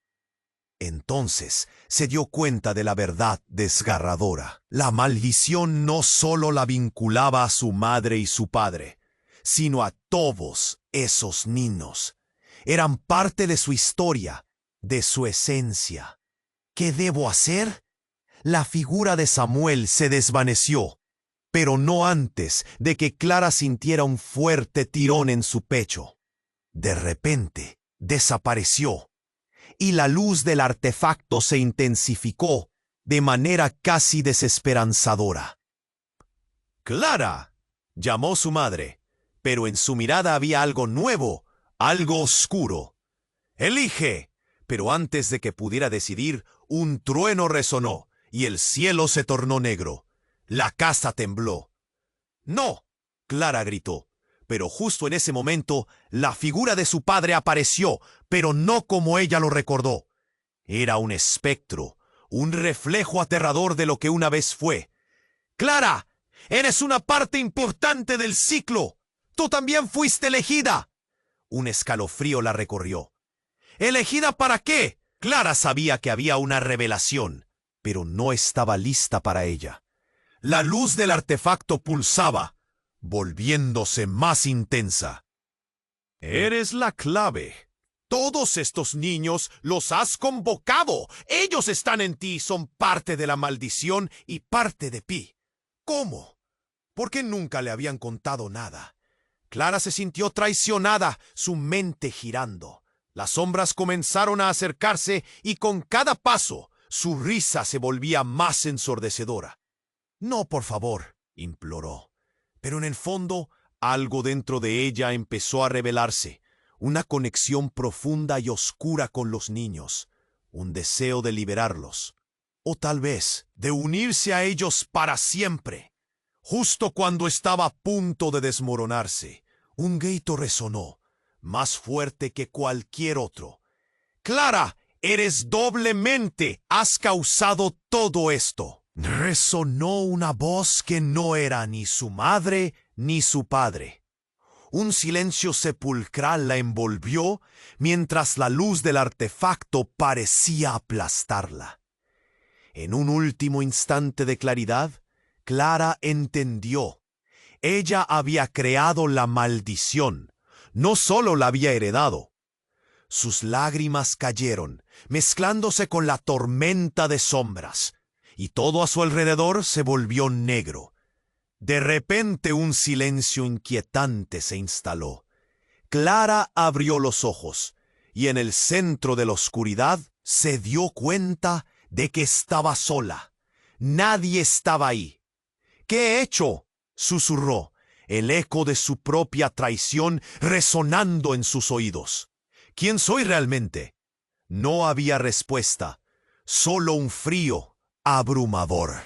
Entonces se dio cuenta de la verdad desgarradora. La maldición no solo la vinculaba a su madre y su padre, sino a todos esos niños. Eran parte de su historia, de su esencia. ¿Qué debo hacer? La figura de Samuel se desvaneció, pero no antes de que Clara sintiera un fuerte tirón en su pecho. De repente, desapareció, y la luz del artefacto se intensificó de manera casi desesperanzadora. ¡Clara!, llamó su madre, pero en su mirada había algo nuevo, algo oscuro. ¡Elige! Pero antes de que pudiera decidir, un trueno resonó, y el cielo se tornó negro. La casa tembló. ¡No!, Clara gritó, Pero justo en ese momento, la figura de su padre apareció, pero no como ella lo recordó. Era un espectro, un reflejo aterrador de lo que una vez fue. ¡Clara! ¡Eres una parte importante del ciclo! ¡Tú también fuiste elegida! Un escalofrío la recorrió. ¿Elegida para qué? Clara sabía que había una revelación, pero no estaba lista para ella. La luz del artefacto pulsaba, volviéndose más intensa. Eres la clave. Todos estos niños los has convocado. Ellos están en ti, son parte de la maldición y parte de Pi. ¿Cómo? ¿Por qué nunca le habían contado nada? Clara se sintió traicionada, su mente girando. Las sombras comenzaron a acercarse y con cada paso, su risa se volvía más ensordecedora. No, por favor, imploró. Pero en el fondo, algo dentro de ella empezó a revelarse. Una conexión profunda y oscura con los niños. Un deseo de liberarlos. O tal vez, de unirse a ellos para siempre. Justo cuando estaba a punto de desmoronarse, un grito resonó, más fuerte que cualquier otro. ¡Clara! ¡Eres doblemente! ¡Has causado todo esto! Resonó una voz que no era ni su madre ni su padre. Un silencio sepulcral la envolvió mientras la luz del artefacto parecía aplastarla. En un último instante de claridad, Clara entendió. Ella había creado la maldición, no solo la había heredado. Sus lágrimas cayeron, mezclándose con la tormenta de sombras, y todo a su alrededor se volvió negro. De repente un silencio inquietante se instaló. Clara abrió los ojos, y en el centro de la oscuridad se dio cuenta de que estaba sola. Nadie estaba ahí. ¿Qué he hecho?, susurró, el eco de su propia traición resonando en sus oídos. ¿Quién soy realmente? No había respuesta, solo un frío abrumador.